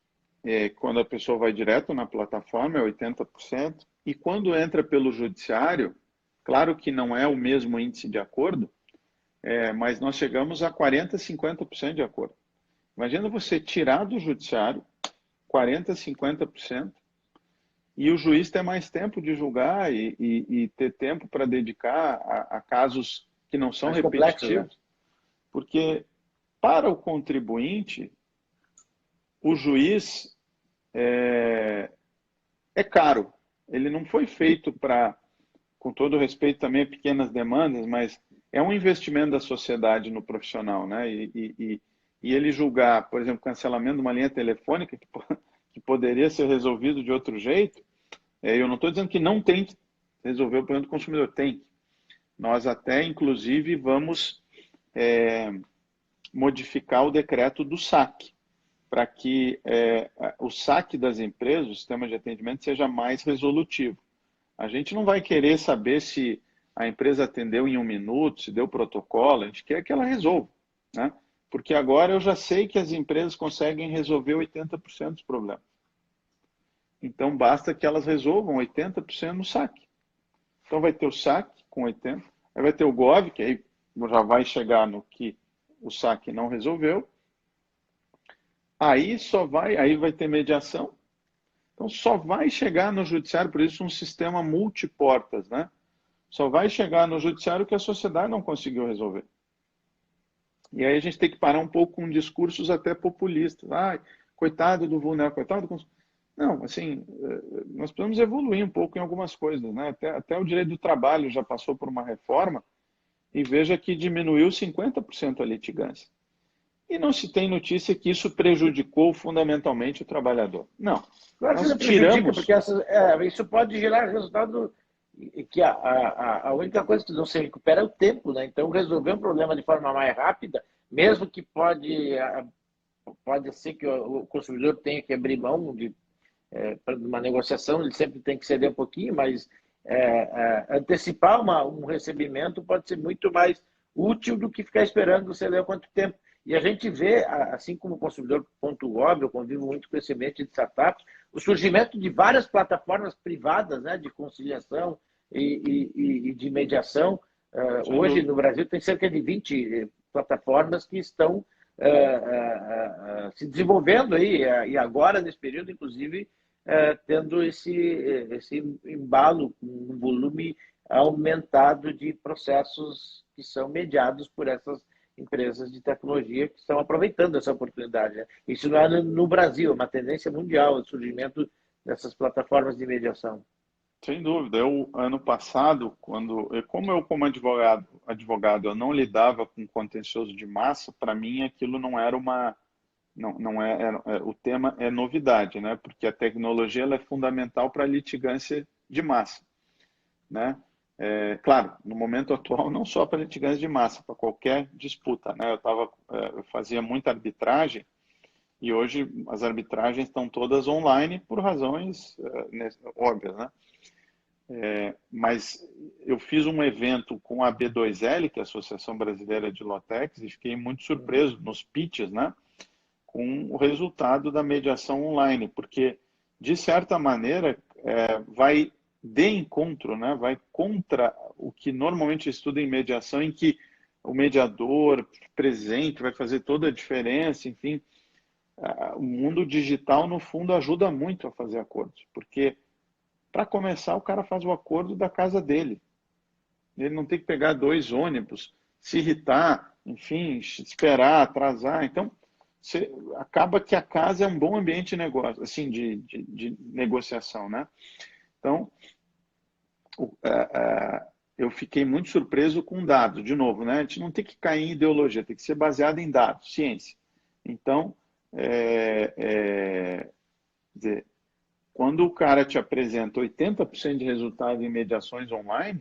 Quando a pessoa vai direto na plataforma, é 80%, e quando entra pelo judiciário, claro que não é o mesmo índice de acordo, mas nós chegamos a 40%, 50% de acordo. Imagina você tirar do judiciário 40%, 50%, e o juiz ter mais tempo de julgar e ter tempo para dedicar a casos que não são mais repetitivos. Complexo, né? Porque para o contribuinte, o juiz é caro. Ele não foi feito para, com todo respeito também a pequenas demandas, mas é um investimento da sociedade no profissional, né? E ele julgar, por exemplo, cancelamento de uma linha telefônica que poderia ser resolvido de outro jeito, eu não estou dizendo que não tem que resolver o problema do consumidor, tem. Nós até, inclusive, vamos modificar o decreto do SAC, para que o SAC das empresas, o sistema de atendimento, seja mais resolutivo. A gente não vai querer saber se a empresa atendeu em 1 minuto, se deu protocolo, a gente quer que ela resolva, né? Porque agora eu já sei que as empresas conseguem resolver 80% dos problemas. Então, basta que elas resolvam 80% no SAC. Então, vai ter o SAC com 80%, aí vai ter o GOV, que aí já vai chegar no que o SAC não resolveu. Aí vai ter mediação. Então, só vai chegar no judiciário, por isso um sistema multiportas, né? Só vai chegar no judiciário que a sociedade não conseguiu resolver. E aí a gente tem que parar um pouco com discursos até populistas. Coitado do vulnerável, coitado do... Não, assim, nós precisamos evoluir um pouco em algumas coisas, né? Até o direito do trabalho já passou por uma reforma, e veja que diminuiu 50% a litigância. E não se tem notícia que isso prejudicou fundamentalmente o trabalhador. Não. Claro que Nós não prejudica, tiramos... porque isso pode gerar resultado que a única coisa que não se recupera é o tempo, né? Então, resolver um problema de forma mais rápida, mesmo que pode ser que o consumidor tenha que abrir mão de uma negociação, ele sempre tem que ceder um pouquinho, mas antecipar um recebimento pode ser muito mais útil do que ficar esperando você ler quanto tempo. E a gente vê, assim como o consumidor.gov, eu convivo muito com esse ambiente de startups, o surgimento de várias plataformas privadas, né, de conciliação e de mediação. Hoje, no Brasil, tem cerca de 20 plataformas que estão se desenvolvendo aí, e agora, nesse período, inclusive, tendo esse embalo, um volume aumentado de processos que são mediados por essas empresas de tecnologia que estão aproveitando essa oportunidade, né? Isso não é no Brasil, é uma tendência mundial, o surgimento dessas plataformas de mediação. Sem dúvida. Ano passado, como advogado, eu não lidava com contencioso de massa, para mim aquilo não era uma... o tema é novidade, né? Porque a tecnologia ela é fundamental para a litigância de massa, né? Claro, no momento atual, não só para litigância de massa, para qualquer disputa, né? Eu fazia muita arbitragem E hoje as arbitragens estão todas online por razões óbvias, né? Mas eu fiz um evento com a B2L, que é a Associação Brasileira de Lotex, e fiquei muito surpreso nos pitches, né, com o resultado da mediação online, porque, de certa maneira, vai de encontro, né, vai contra o que normalmente estuda em mediação, em que o mediador presente vai fazer toda a diferença, enfim. O mundo digital, no fundo, ajuda muito a fazer acordos, porque, para começar, o cara faz o acordo da casa dele. Ele não tem que pegar 2 ônibus, se irritar, enfim, esperar, atrasar. Então, acaba que a casa é um bom ambiente de negócio, assim, de negociação, né? Então, eu fiquei muito surpreso com dados. De novo, né? A gente não tem que cair em ideologia, tem que ser baseado em dados, ciência. Então, quando o cara te apresenta 80% de resultado em mediações online,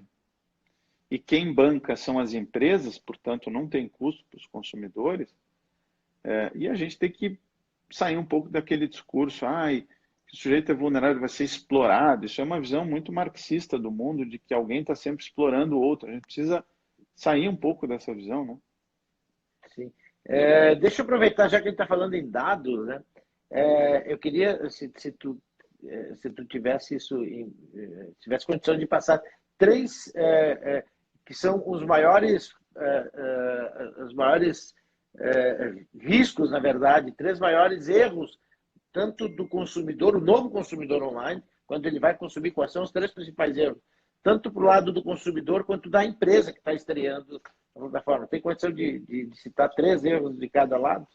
e quem banca são as empresas, portanto não tem custo para os consumidores, e a gente tem que sair um pouco daquele discurso, o sujeito é vulnerável, vai ser explorado. Isso é uma visão muito marxista do mundo, de que alguém está sempre explorando o outro. A gente precisa sair um pouco dessa visão, né? Sim. Deixa eu aproveitar, já que a gente está falando em dados, né? Eu queria, se tu tivesse tivesse condição de passar 3 que são os maiores riscos, na verdade, 3 maiores erros, tanto do consumidor, o novo consumidor online, quando ele vai consumir, quais são os 3 principais erros, tanto para o lado do consumidor quanto da empresa que está estreando a plataforma. Tem condição de citar 3 erros de cada lado?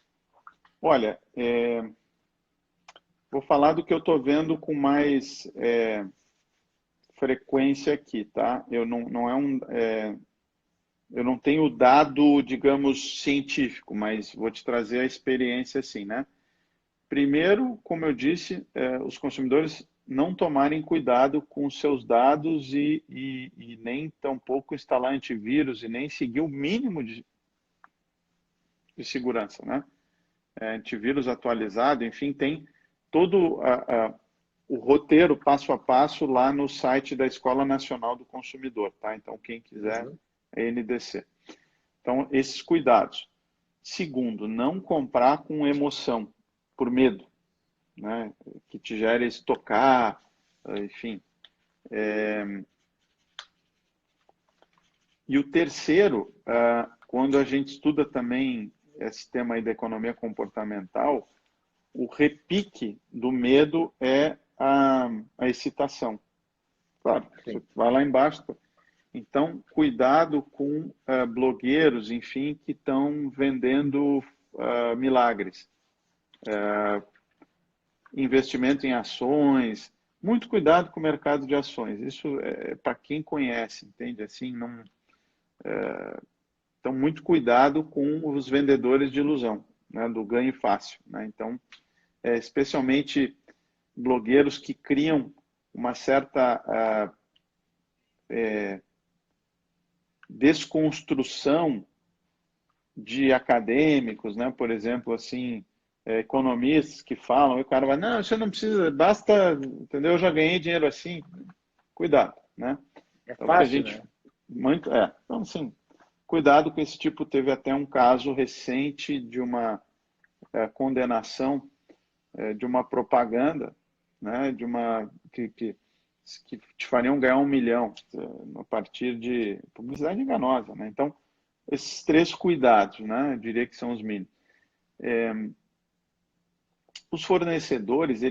Olha, vou falar do que eu estou vendo com mais frequência aqui, tá? Eu não tenho dado, digamos, científico, mas vou te trazer a experiência assim, né? Primeiro, como eu disse, os consumidores não tomarem cuidado com os seus dados e nem tampouco instalar antivírus e nem seguir o mínimo de segurança, né? Antivírus atualizado, enfim, tem todo o roteiro passo a passo lá no site da Escola Nacional do Consumidor, tá? Então, quem quiser, é NDC. Então, esses cuidados. Segundo, não comprar com emoção, por medo, né? Que te gere estocar, enfim. E o terceiro, quando a gente estuda também esse tema aí da economia comportamental, o repique do medo é a excitação. Claro, você vai lá embaixo. Então, cuidado com blogueiros, enfim, que estão vendendo milagres. Investimento em ações. Muito cuidado com o mercado de ações. Isso é para quem conhece, entende? Assim, não... Então, muito cuidado com os vendedores de ilusão, né, do ganho fácil, né? Então, especialmente blogueiros que criam uma certa desconstrução de acadêmicos, né? Por exemplo, assim, economistas que falam, e o cara vai, não, você não precisa, basta, entendeu? Eu já ganhei dinheiro assim. Cuidado, né? Então, fácil, né? Então, assim, cuidado com esse tipo. Teve até um caso recente de uma condenação de uma propaganda, né, de uma que te fariam ganhar 1 milhão a partir de publicidade enganosa, né? Então, esses 3 cuidados, né, eu diria que são os mínimos. Os fornecedores,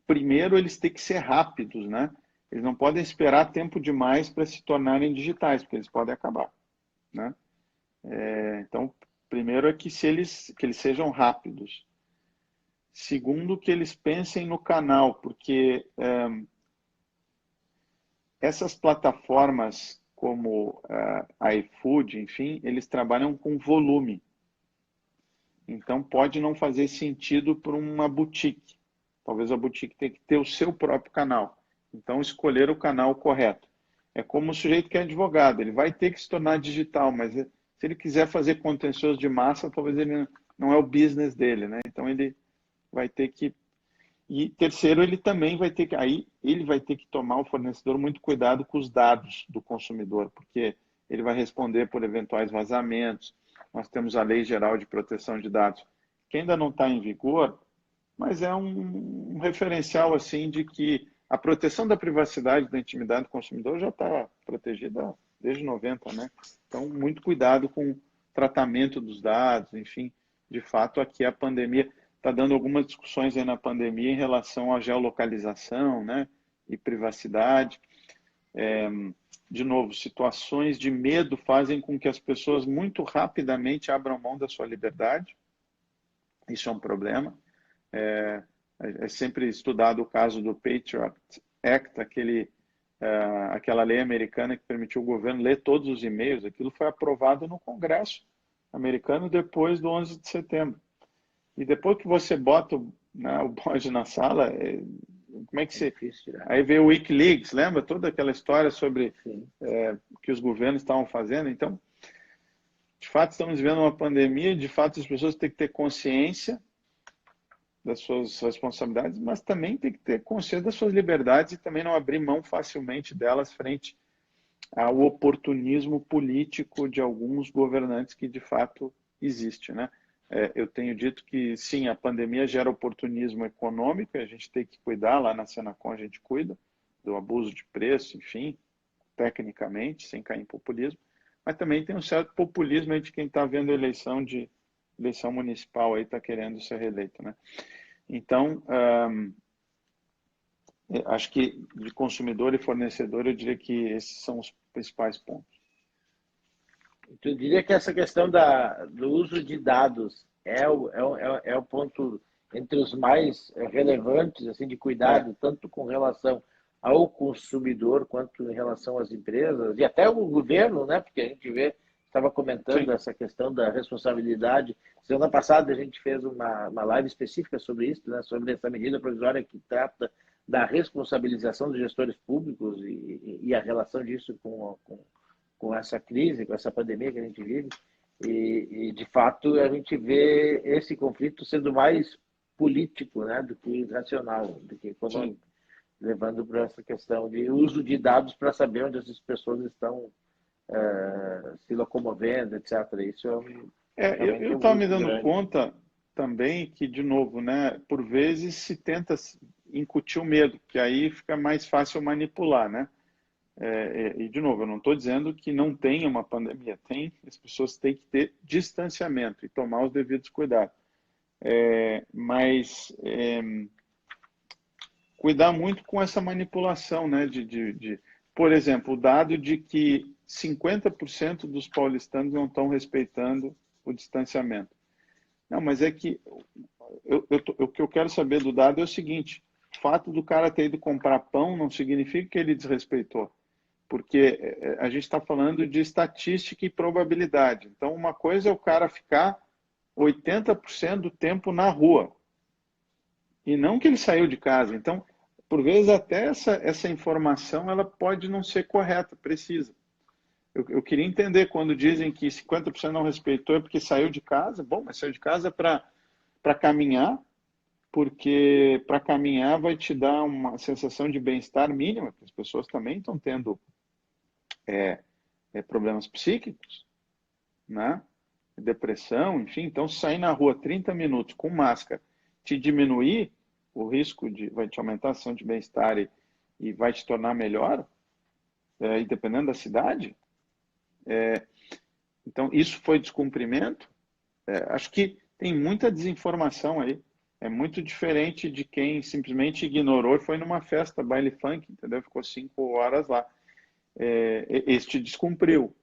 primeiro, eles têm que ser rápidos, né? Eles não podem esperar tempo demais para se tornarem digitais, porque eles podem acabar, né? Então, primeiro é que eles sejam rápidos. Segundo, que eles pensem no canal, porque essas plataformas como a iFood, enfim, eles trabalham com volume. Então, pode não fazer sentido para uma boutique. Talvez a boutique tenha que ter o seu próprio canal. Então, escolher o canal correto. É como o sujeito que é advogado. Ele vai ter que se tornar digital, mas se ele quiser fazer contencioso de massa, talvez ele não é o business dele, né? Então ele vai ter que... E terceiro, ele também vai ter que... Aí ele vai ter que tomar, o fornecedor, muito cuidado com os dados do consumidor, porque ele vai responder por eventuais vazamentos. Nós temos a Lei Geral de Proteção de Dados, que ainda não está em vigor, mas é um referencial assim de que a proteção da privacidade e da intimidade do consumidor já está protegida desde 90, né? Então, muito cuidado com o tratamento dos dados, enfim, de fato, aqui a pandemia está dando algumas discussões aí na pandemia em relação à geolocalização, né, e privacidade. De novo, situações de medo fazem com que as pessoas muito rapidamente abram mão da sua liberdade. Isso é um problema. É sempre estudado o caso do Patriot Act, aquela lei americana que permitiu o governo ler todos os e-mails. Aquilo foi aprovado no Congresso americano depois do 11 de setembro. E depois que você bota, né, o bode na sala, como é que você... Aí veio o Wikileaks, lembra? Toda aquela história sobre o que os governos estavam fazendo. Então, de fato, estamos vivendo uma pandemia, de fato, as pessoas têm que ter consciência das suas responsabilidades, mas também tem que ter consciência das suas liberdades e também não abrir mão facilmente delas frente ao oportunismo político de alguns governantes que, de fato, existe, né? Eu tenho dito que, sim, a pandemia gera oportunismo econômico, e a gente tem que cuidar, lá na Senacom a gente cuida do abuso de preço, enfim, tecnicamente, sem cair em populismo, mas também tem um certo populismo aí de quem está vendo eleição municipal aí, está querendo ser reeleito, né? Então, acho que de consumidor e fornecedor, eu diria que esses são os principais pontos. Eu diria que essa questão do uso de dados é o ponto entre os mais relevantes, assim, de cuidado, tanto com relação ao consumidor quanto em relação às empresas e até o governo, né? Porque a gente estava comentando Sim. essa questão da responsabilidade. Semana passada a gente fez uma live específica sobre isso, né? Sobre essa medida provisória que trata da responsabilização dos gestores públicos e a relação disso com essa crise, com essa pandemia que a gente vive. E de fato, a gente vê esse conflito sendo mais político, né, do que racional, do que econômico, levando para essa questão de uso de dados para saber onde essas pessoas estão se locomovendo, etc. Isso eu estava me dando conta também que, de novo, né, por vezes se tenta incutir o medo, que aí fica mais fácil manipular, né? E, de novo, eu não estou dizendo que não tenha uma pandemia. As pessoas têm que ter distanciamento e tomar os devidos cuidados. Mas cuidar muito com essa manipulação, né? Por exemplo, o dado de que 50% dos paulistanos não estão respeitando o distanciamento. Não, mas é que o que eu quero saber do dado é o seguinte: o fato do cara ter ido comprar pão não significa que ele desrespeitou. Porque a gente está falando de estatística e probabilidade. Então, uma coisa é o cara ficar 80% do tempo na rua, e não que ele saiu de casa. Então, por vezes, até essa informação ela pode não ser correta, precisa. Eu queria entender quando dizem que 50% não respeitou é porque saiu de casa. Bom, mas saiu de casa para caminhar, porque para caminhar vai te dar uma sensação de bem-estar mínima, porque as pessoas também estão tendo problemas psíquicos, né? Depressão, enfim. Então, sair na rua 30 minutos com máscara te diminuir o risco vai te aumentar a sensação de bem-estar e vai te tornar melhor, e dependendo da cidade. Então, isso foi descumprimento. Acho que tem muita desinformação aí. É muito diferente de quem simplesmente ignorou e foi numa festa, baile funk, entendeu? Ficou 5 horas lá. Este descumpriu.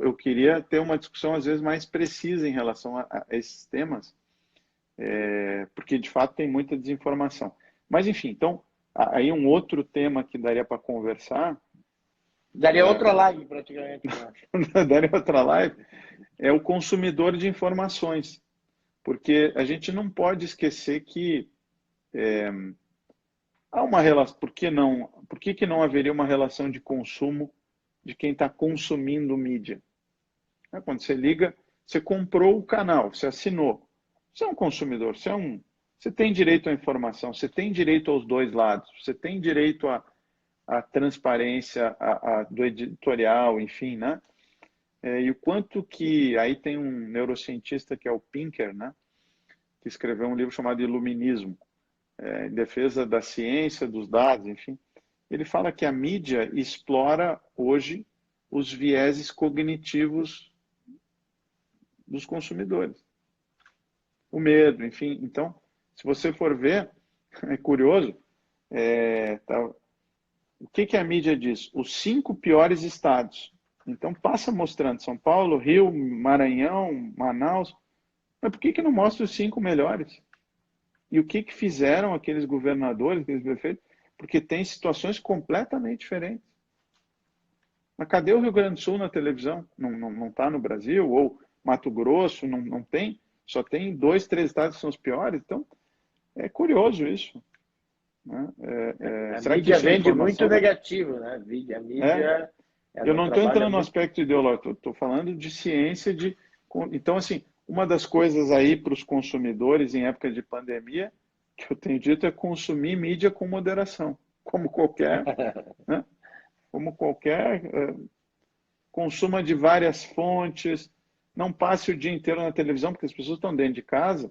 Eu queria ter uma discussão, às vezes, mais precisa em relação a esses temas, porque, de fato, tem muita desinformação. Mas, enfim, então, aí um outro tema que daria para conversar... Daria outra live, praticamente. Daria outra live. É o consumidor de informações. Porque a gente não pode esquecer que há uma relação... Por que não haveria uma relação de consumo de quem está consumindo mídia? Quando você liga, você comprou o canal, você assinou. Você é um consumidor, você tem direito à informação, você tem direito aos dois lados, você tem direito à transparência do editorial, enfim, né? E o quanto que... Aí tem um neurocientista que é o Pinker, né? Que escreveu um livro chamado Iluminismo, em defesa da ciência, dos dados, enfim. Ele fala que a mídia explora hoje os vieses cognitivos dos consumidores. O medo, enfim. Então, se você for ver, é curioso, o que a mídia diz? Os 5 piores estados. Então, passa mostrando São Paulo, Rio, Maranhão, Manaus. Mas por que não mostra os 5 melhores? E o que fizeram aqueles governadores, aqueles prefeitos? Porque tem situações completamente diferentes. Mas cadê o Rio Grande do Sul na televisão? Não está no Brasil? Ou Mato Grosso? Não tem? Só tem 2, 3 estados que são os piores? Então, é curioso isso. Né? A Será mídia que vende muito negativo, né? A mídia... Eu não estou entrando no aspecto ideológico, estou falando de ciência. Então, assim, uma das coisas aí para os consumidores em época de pandemia, que eu tenho dito, é consumir mídia com moderação, como qualquer, né? Como qualquer, consuma de várias fontes, não passe o dia inteiro na televisão, porque as pessoas estão dentro de casa,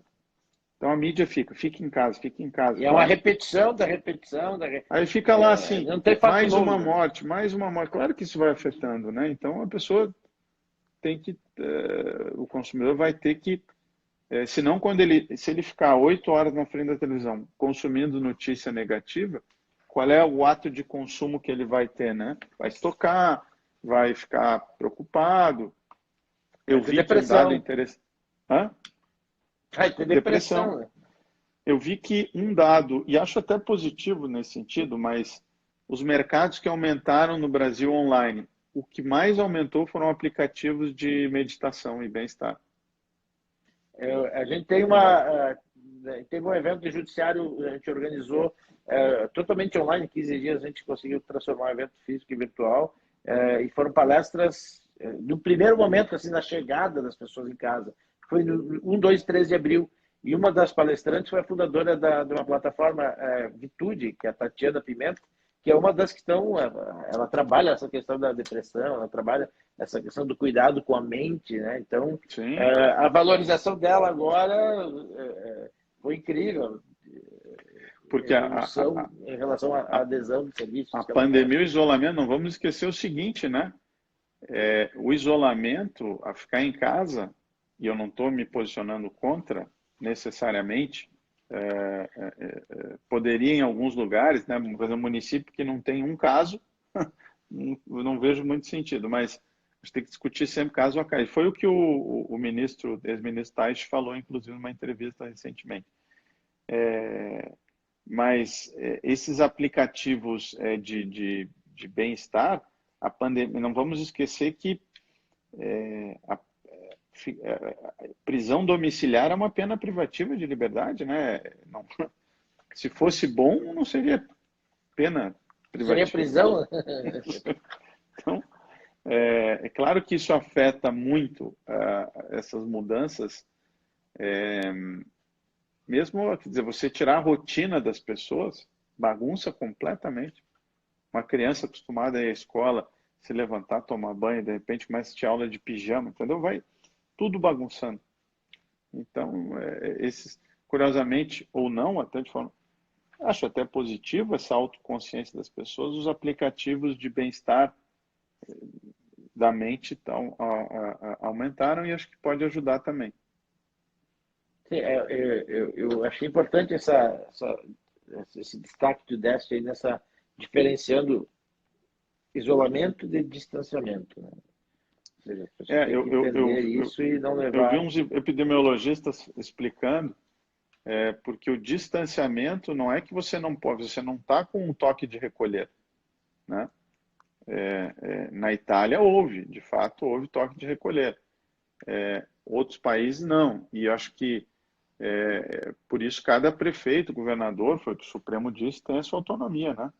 então a mídia fica em casa, fica em casa. E é uma repetição da repetição. Aí fica lá assim, não tem fato mais novo, uma né? morte, mais uma morte. Claro que isso vai afetando, né? Então a pessoa tem que, o consumidor vai ter que, senão se ele ficar 8 horas na frente da televisão consumindo notícia negativa, qual é o ato de consumo que ele vai ter, né? Vai estocar, vai ficar preocupado. Eu vi que um dado interessante... Vai ter depressão, né? Eu vi que um dado, e acho até positivo nesse sentido, mas os mercados que aumentaram no Brasil online, o que mais aumentou foram aplicativos de meditação e bem-estar. A gente teve um evento de judiciário, a gente organizou totalmente online, em 15 dias a gente conseguiu transformar um evento físico e virtual, e foram palestras no primeiro momento, assim, na chegada das pessoas em casa. Foi no 1, 2, 3 de abril. E uma das palestrantes foi a fundadora de uma plataforma Vitude, que é a Tatiana Pimenta, que é uma das que estão... Ela trabalha essa questão da depressão, ela trabalha essa questão do cuidado com a mente, né? Então, a valorização dela agora foi incrível. Porque em relação à adesão de serviços. A pandemia e o isolamento, não vamos esquecer o seguinte, né? O isolamento, a ficar em casa, e eu não estou me posicionando contra necessariamente, poderia em alguns lugares, né, por exemplo, um município que não tem um caso, não vejo muito sentido, mas a gente tem que discutir sempre caso a caso. Foi o que o ex-ministro Tais falou, inclusive, numa entrevista recentemente. Mas esses aplicativos de bem-estar, a pandemia, não vamos esquecer que a prisão domiciliar é uma pena privativa de liberdade, né? Não, se fosse bom, não seria pena privativa. Seria prisão? Então, é claro que isso afeta muito essas mudanças, mesmo, quer dizer, você tirar a rotina das pessoas, bagunça completamente. Uma criança acostumada a ir à escola, se levantar, tomar banho, de repente começa a assistir aula de pijama, entendeu? Vai tudo bagunçando. Então, curiosamente, ou não, até de forma... Acho até positivo essa autoconsciência das pessoas, os aplicativos de bem-estar da mente aumentaram e acho que pode ajudar também. Sim, eu achei importante esse destaque que tu deste aí nessa diferenciando isolamento de distanciamento, né? Ou seja, as pessoas têm que entender isso e não levar... Eu vi uns epidemiologistas explicando, porque o distanciamento não é que você não pode, você não está com um toque de recolher, né? Na Itália de fato houve toque de recolher. Outros países não, e eu acho que por isso cada prefeito, governador, foi o que o Supremo disse, tem a sua autonomia, né?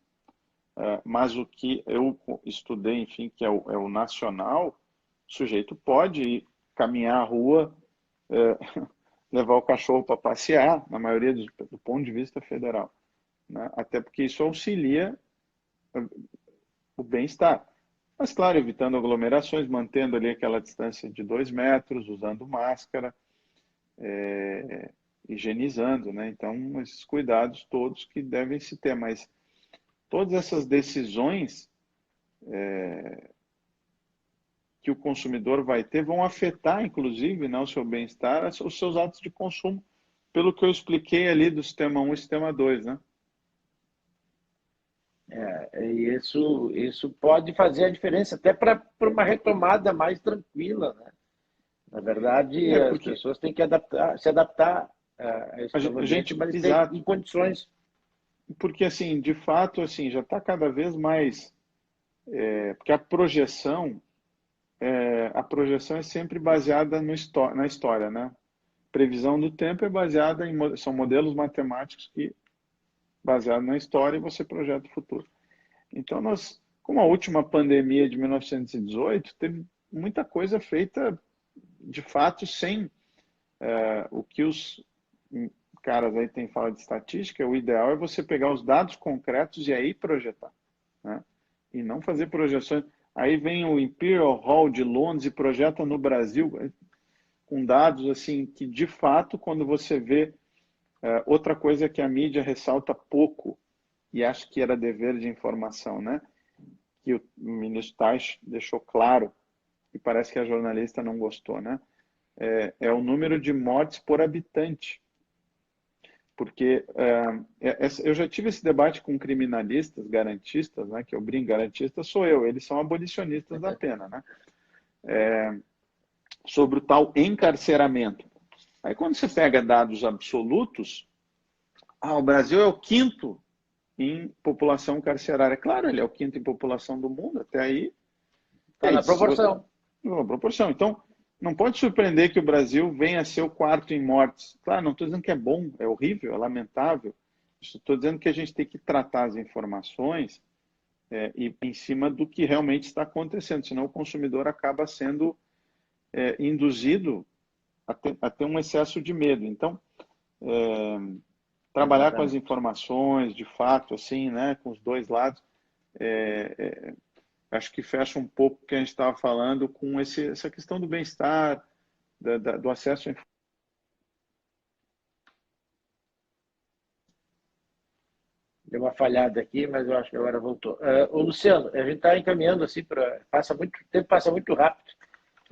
Mas o que eu estudei, enfim, que é o nacional, o sujeito pode ir caminhar a rua levar o cachorro para passear, na maioria do ponto de vista federal, né? Até porque isso auxilia o bem-estar. Mas, claro, evitando aglomerações, mantendo ali aquela distância de 2 metros, usando máscara, higienizando, né? Então, esses cuidados todos que devem se ter, mas todas essas decisões que o consumidor vai ter vão afetar, inclusive, né, o seu bem-estar, os seus hábitos de consumo, pelo que eu expliquei ali do sistema 1 e sistema 2, né? E isso pode fazer a diferença até para uma retomada mais tranquila, né? Na verdade, as Porque pessoas têm que se adaptar a esse novo a ambiente, gente, mas tem exato, em condições. porque assim, de fato, assim, já está cada vez mais, porque a projeção é sempre baseada na história, né? Previsão do tempo é baseada são modelos matemáticos que, baseado na história, e você projeta o futuro. Então, como a última pandemia de 1918, teve muita coisa feita, de fato, sem o que os caras aí têm falado de estatística, o ideal é você pegar os dados concretos e aí projetar, né? E não fazer projeções. Aí vem o Imperial Hall de Londres e projeta no Brasil com dados assim que, de fato, quando você vê, outra coisa que a mídia ressalta pouco, e acho que era dever de informação, né? Que o ministro Tais deixou claro, e parece que a jornalista não gostou, né? É o número de mortes por habitante. Porque eu já tive esse debate com criminalistas, garantistas, né? Que eu brinco, garantista sou eu, eles são abolicionistas da pena, né? Sobre o tal encarceramento. Aí quando você pega dados absolutos, o Brasil é o quinto em população carcerária. Claro, ele é o quinto em população do mundo, até aí Está é na isso. proporção. Uma proporção. Então, não pode surpreender que o Brasil venha a ser o quarto em mortes. Claro, não estou dizendo que é bom, é horrível, é lamentável. Estou dizendo que a gente tem que tratar as informações e em cima do que realmente está acontecendo, senão o consumidor acaba sendo induzido a ter um excesso de medo. Então, trabalhar com as Exatamente. informações, de fato, assim, né, com os dois lados, acho que fecha um pouco o que a gente estava falando com essa questão do bem-estar, do acesso à informação. Deu uma falhada aqui, mas eu acho que agora voltou. Ô, Luciano, a gente está encaminhando assim para. O tempo passa muito rápido.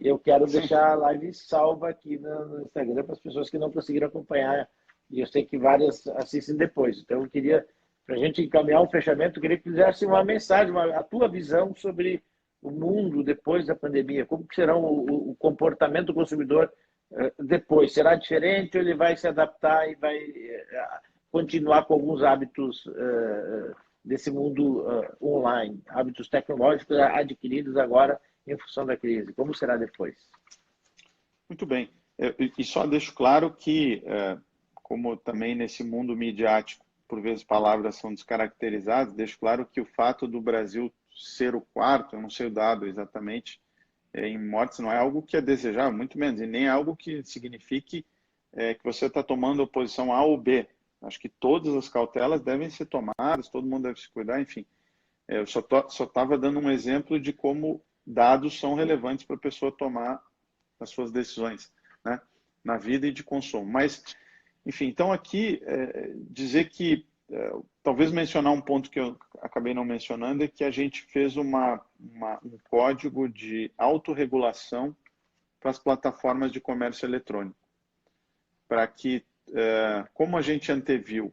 E eu quero Sim, deixar a live salva aqui no Instagram para as pessoas que não conseguiram acompanhar. E eu sei que várias assistem depois. Então, eu queria, para a gente encaminhar um fechamento, eu queria que fizesse uma mensagem, a tua visão sobre o mundo depois da pandemia. Como que será o comportamento do consumidor depois? Será diferente ou ele vai se adaptar e vai continuar com alguns hábitos desse mundo online, hábitos tecnológicos adquiridos agora em função da crise? Como será depois? muito bem. E só deixo claro que, como também nesse mundo midiático, por vezes palavras são descaracterizadas, deixo claro que o fato do Brasil ser o quarto, eu não sei o dado exatamente, em mortes, não é algo que é desejável, muito menos, e nem é algo que signifique que você está tomando oposição A ou B. Acho que todas as cautelas devem ser tomadas, todo mundo deve se cuidar, enfim. Eu só estava dando um exemplo de como dados são relevantes para a pessoa tomar as suas decisões, né, na vida e de consumo. Mas, enfim, então aqui dizer que, talvez mencionar um ponto que eu acabei não mencionando, é que a gente fez um código de autorregulação para as plataformas de comércio eletrônico, para que, como a gente anteviu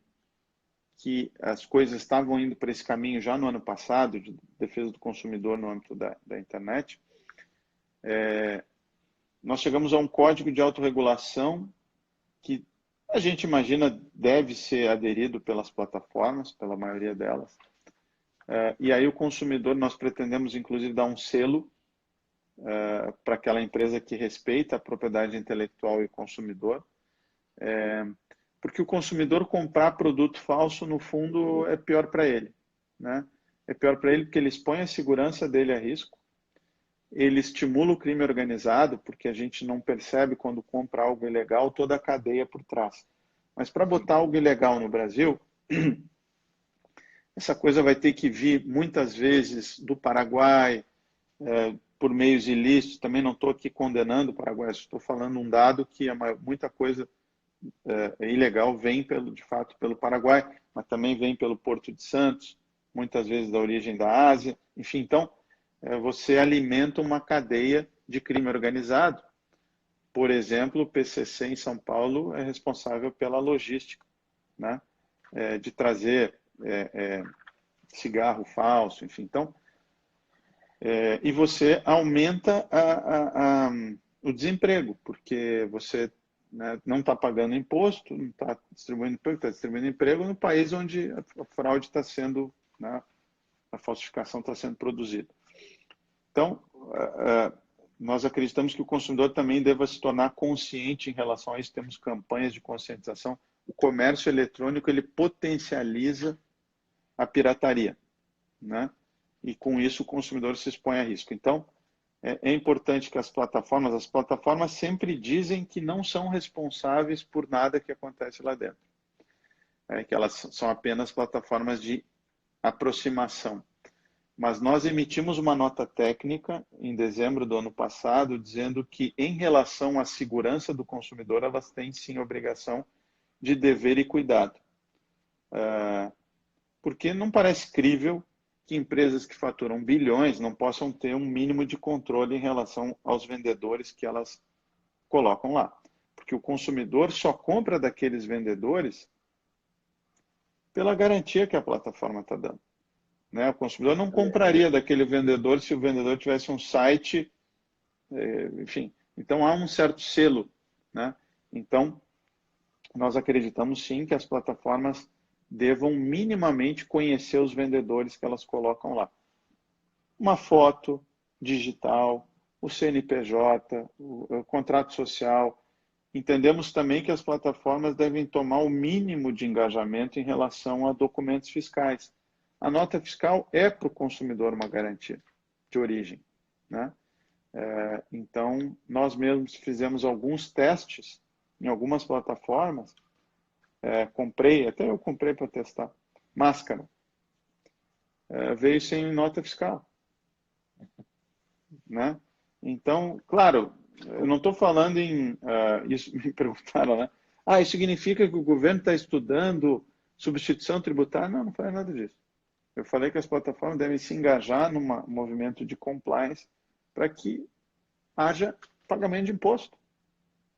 que as coisas estavam indo para esse caminho já no ano passado, de defesa do consumidor no âmbito da internet, nós chegamos a um código de autorregulação que a gente imagina deve ser aderido pelas plataformas, pela maioria delas. E aí o consumidor, nós pretendemos inclusive dar um selo para aquela empresa que respeita a propriedade intelectual e o consumidor, porque o consumidor comprar produto falso, no fundo, é pior para ele, né? É pior para ele porque ele expõe a segurança dele a risco, ele estimula o crime organizado, porque a gente não percebe quando compra algo ilegal toda a cadeia por trás. Mas para botar algo ilegal no Brasil, essa coisa vai ter que vir muitas vezes do Paraguai, por meios ilícitos. Também não estou aqui condenando o Paraguai, estou falando um dado que muita coisa ilegal vem, de fato, pelo Paraguai, mas também vem pelo Porto de Santos, muitas vezes da origem da Ásia. Enfim, então, você alimenta uma cadeia de crime organizado. Por exemplo, o PCC em São Paulo é responsável pela logística, né? De trazer cigarro falso, enfim. Então, e você aumenta o desemprego, porque você, né, não está pagando imposto, não está distribuindo emprego, está distribuindo emprego no país onde a fraude está sendo, né, a falsificação está sendo produzida. Então, nós acreditamos que o consumidor também deva se tornar consciente em relação a isso. Temos campanhas de conscientização. O comércio eletrônico, ele potencializa a pirataria, né? E com isso o consumidor se expõe a risco. Então, é importante que as plataformas sempre dizem que não são responsáveis por nada que acontece lá dentro. Que elas são apenas plataformas de aproximação. Mas nós emitimos uma nota técnica em dezembro do ano passado, dizendo que, em relação à segurança do consumidor, elas têm sim a obrigação de dever e cuidado. Porque não parece crível que empresas que faturam bilhões não possam ter um mínimo de controle em relação aos vendedores que elas colocam lá. Porque o consumidor só compra daqueles vendedores pela garantia que a plataforma está dando. Né? O consumidor não compraria daquele vendedor se o vendedor tivesse um site, enfim. Então, há um certo selo. Né? Então, nós acreditamos sim que as plataformas devam minimamente conhecer os vendedores que elas colocam lá. Uma foto digital, o CNPJ, o contrato social. Entendemos também que as plataformas devem tomar o mínimo de engajamento em relação a documentos fiscais. A nota fiscal é para o consumidor uma garantia de origem, né? Então, nós mesmos fizemos alguns testes em algumas plataformas. Até eu comprei para testar. Máscara. Veio sem nota fiscal, né? Então, claro, eu não estou falando em... isso me perguntaram, né? Isso significa que o governo está estudando substituição tributária? Não, não faz nada disso. Eu falei que as plataformas devem se engajar num movimento de compliance para que haja pagamento de imposto.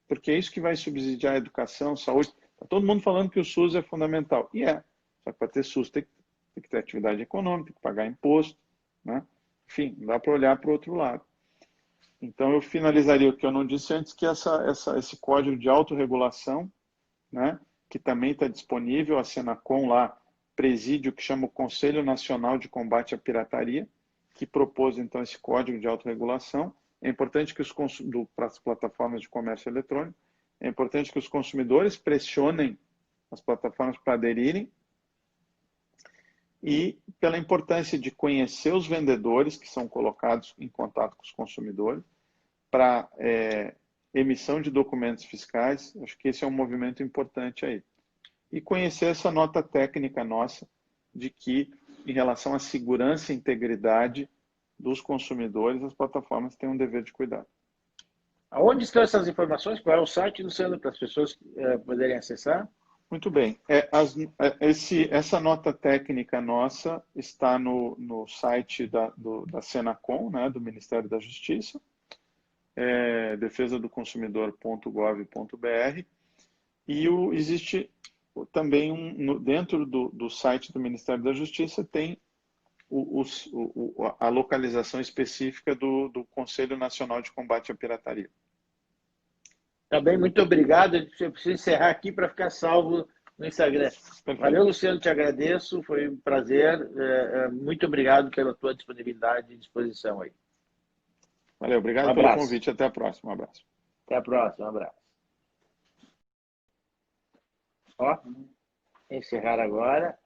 Porque é isso que vai subsidiar a educação, saúde. Está todo mundo falando que o SUS é fundamental. E é. Só que para ter SUS tem que ter atividade econômica, tem que pagar imposto. Né? Enfim, não dá para olhar para o outro lado. Então, eu finalizaria o que eu não disse antes, que esse código de autorregulação, né, que também está disponível, a Senacom lá preside o que chama o Conselho Nacional de Combate à Pirataria, que propôs, então, esse código de autorregulação. É importante que para as plataformas de comércio eletrônico, é importante que os consumidores pressionem as plataformas para aderirem, e pela importância de conhecer os vendedores que são colocados em contato com os consumidores para emissão de documentos fiscais. Acho que esse é um movimento importante aí. E conhecer essa nota técnica nossa de que, em relação à segurança e integridade dos consumidores, as plataformas têm um dever de cuidado. Aonde estão essas informações? Qual é o site, Luciano, para as pessoas poderem acessar? Muito bem. Essa nota técnica nossa está no site da Senacom, né, do Ministério da Justiça, defesadoconsumidor.gov.br, e existe também dentro do site do Ministério da Justiça tem a localização específica do Conselho Nacional de Combate à Pirataria. Tá bem, muito obrigado. Eu preciso encerrar aqui para ficar salvo no Instagram. Perfeito. Valeu, Luciano, te agradeço, foi um prazer. Muito obrigado pela tua disponibilidade e disposição aí. Valeu, obrigado pelo convite. Até a próxima. Um abraço. Até a próxima, um abraço. Ó, encerrar agora.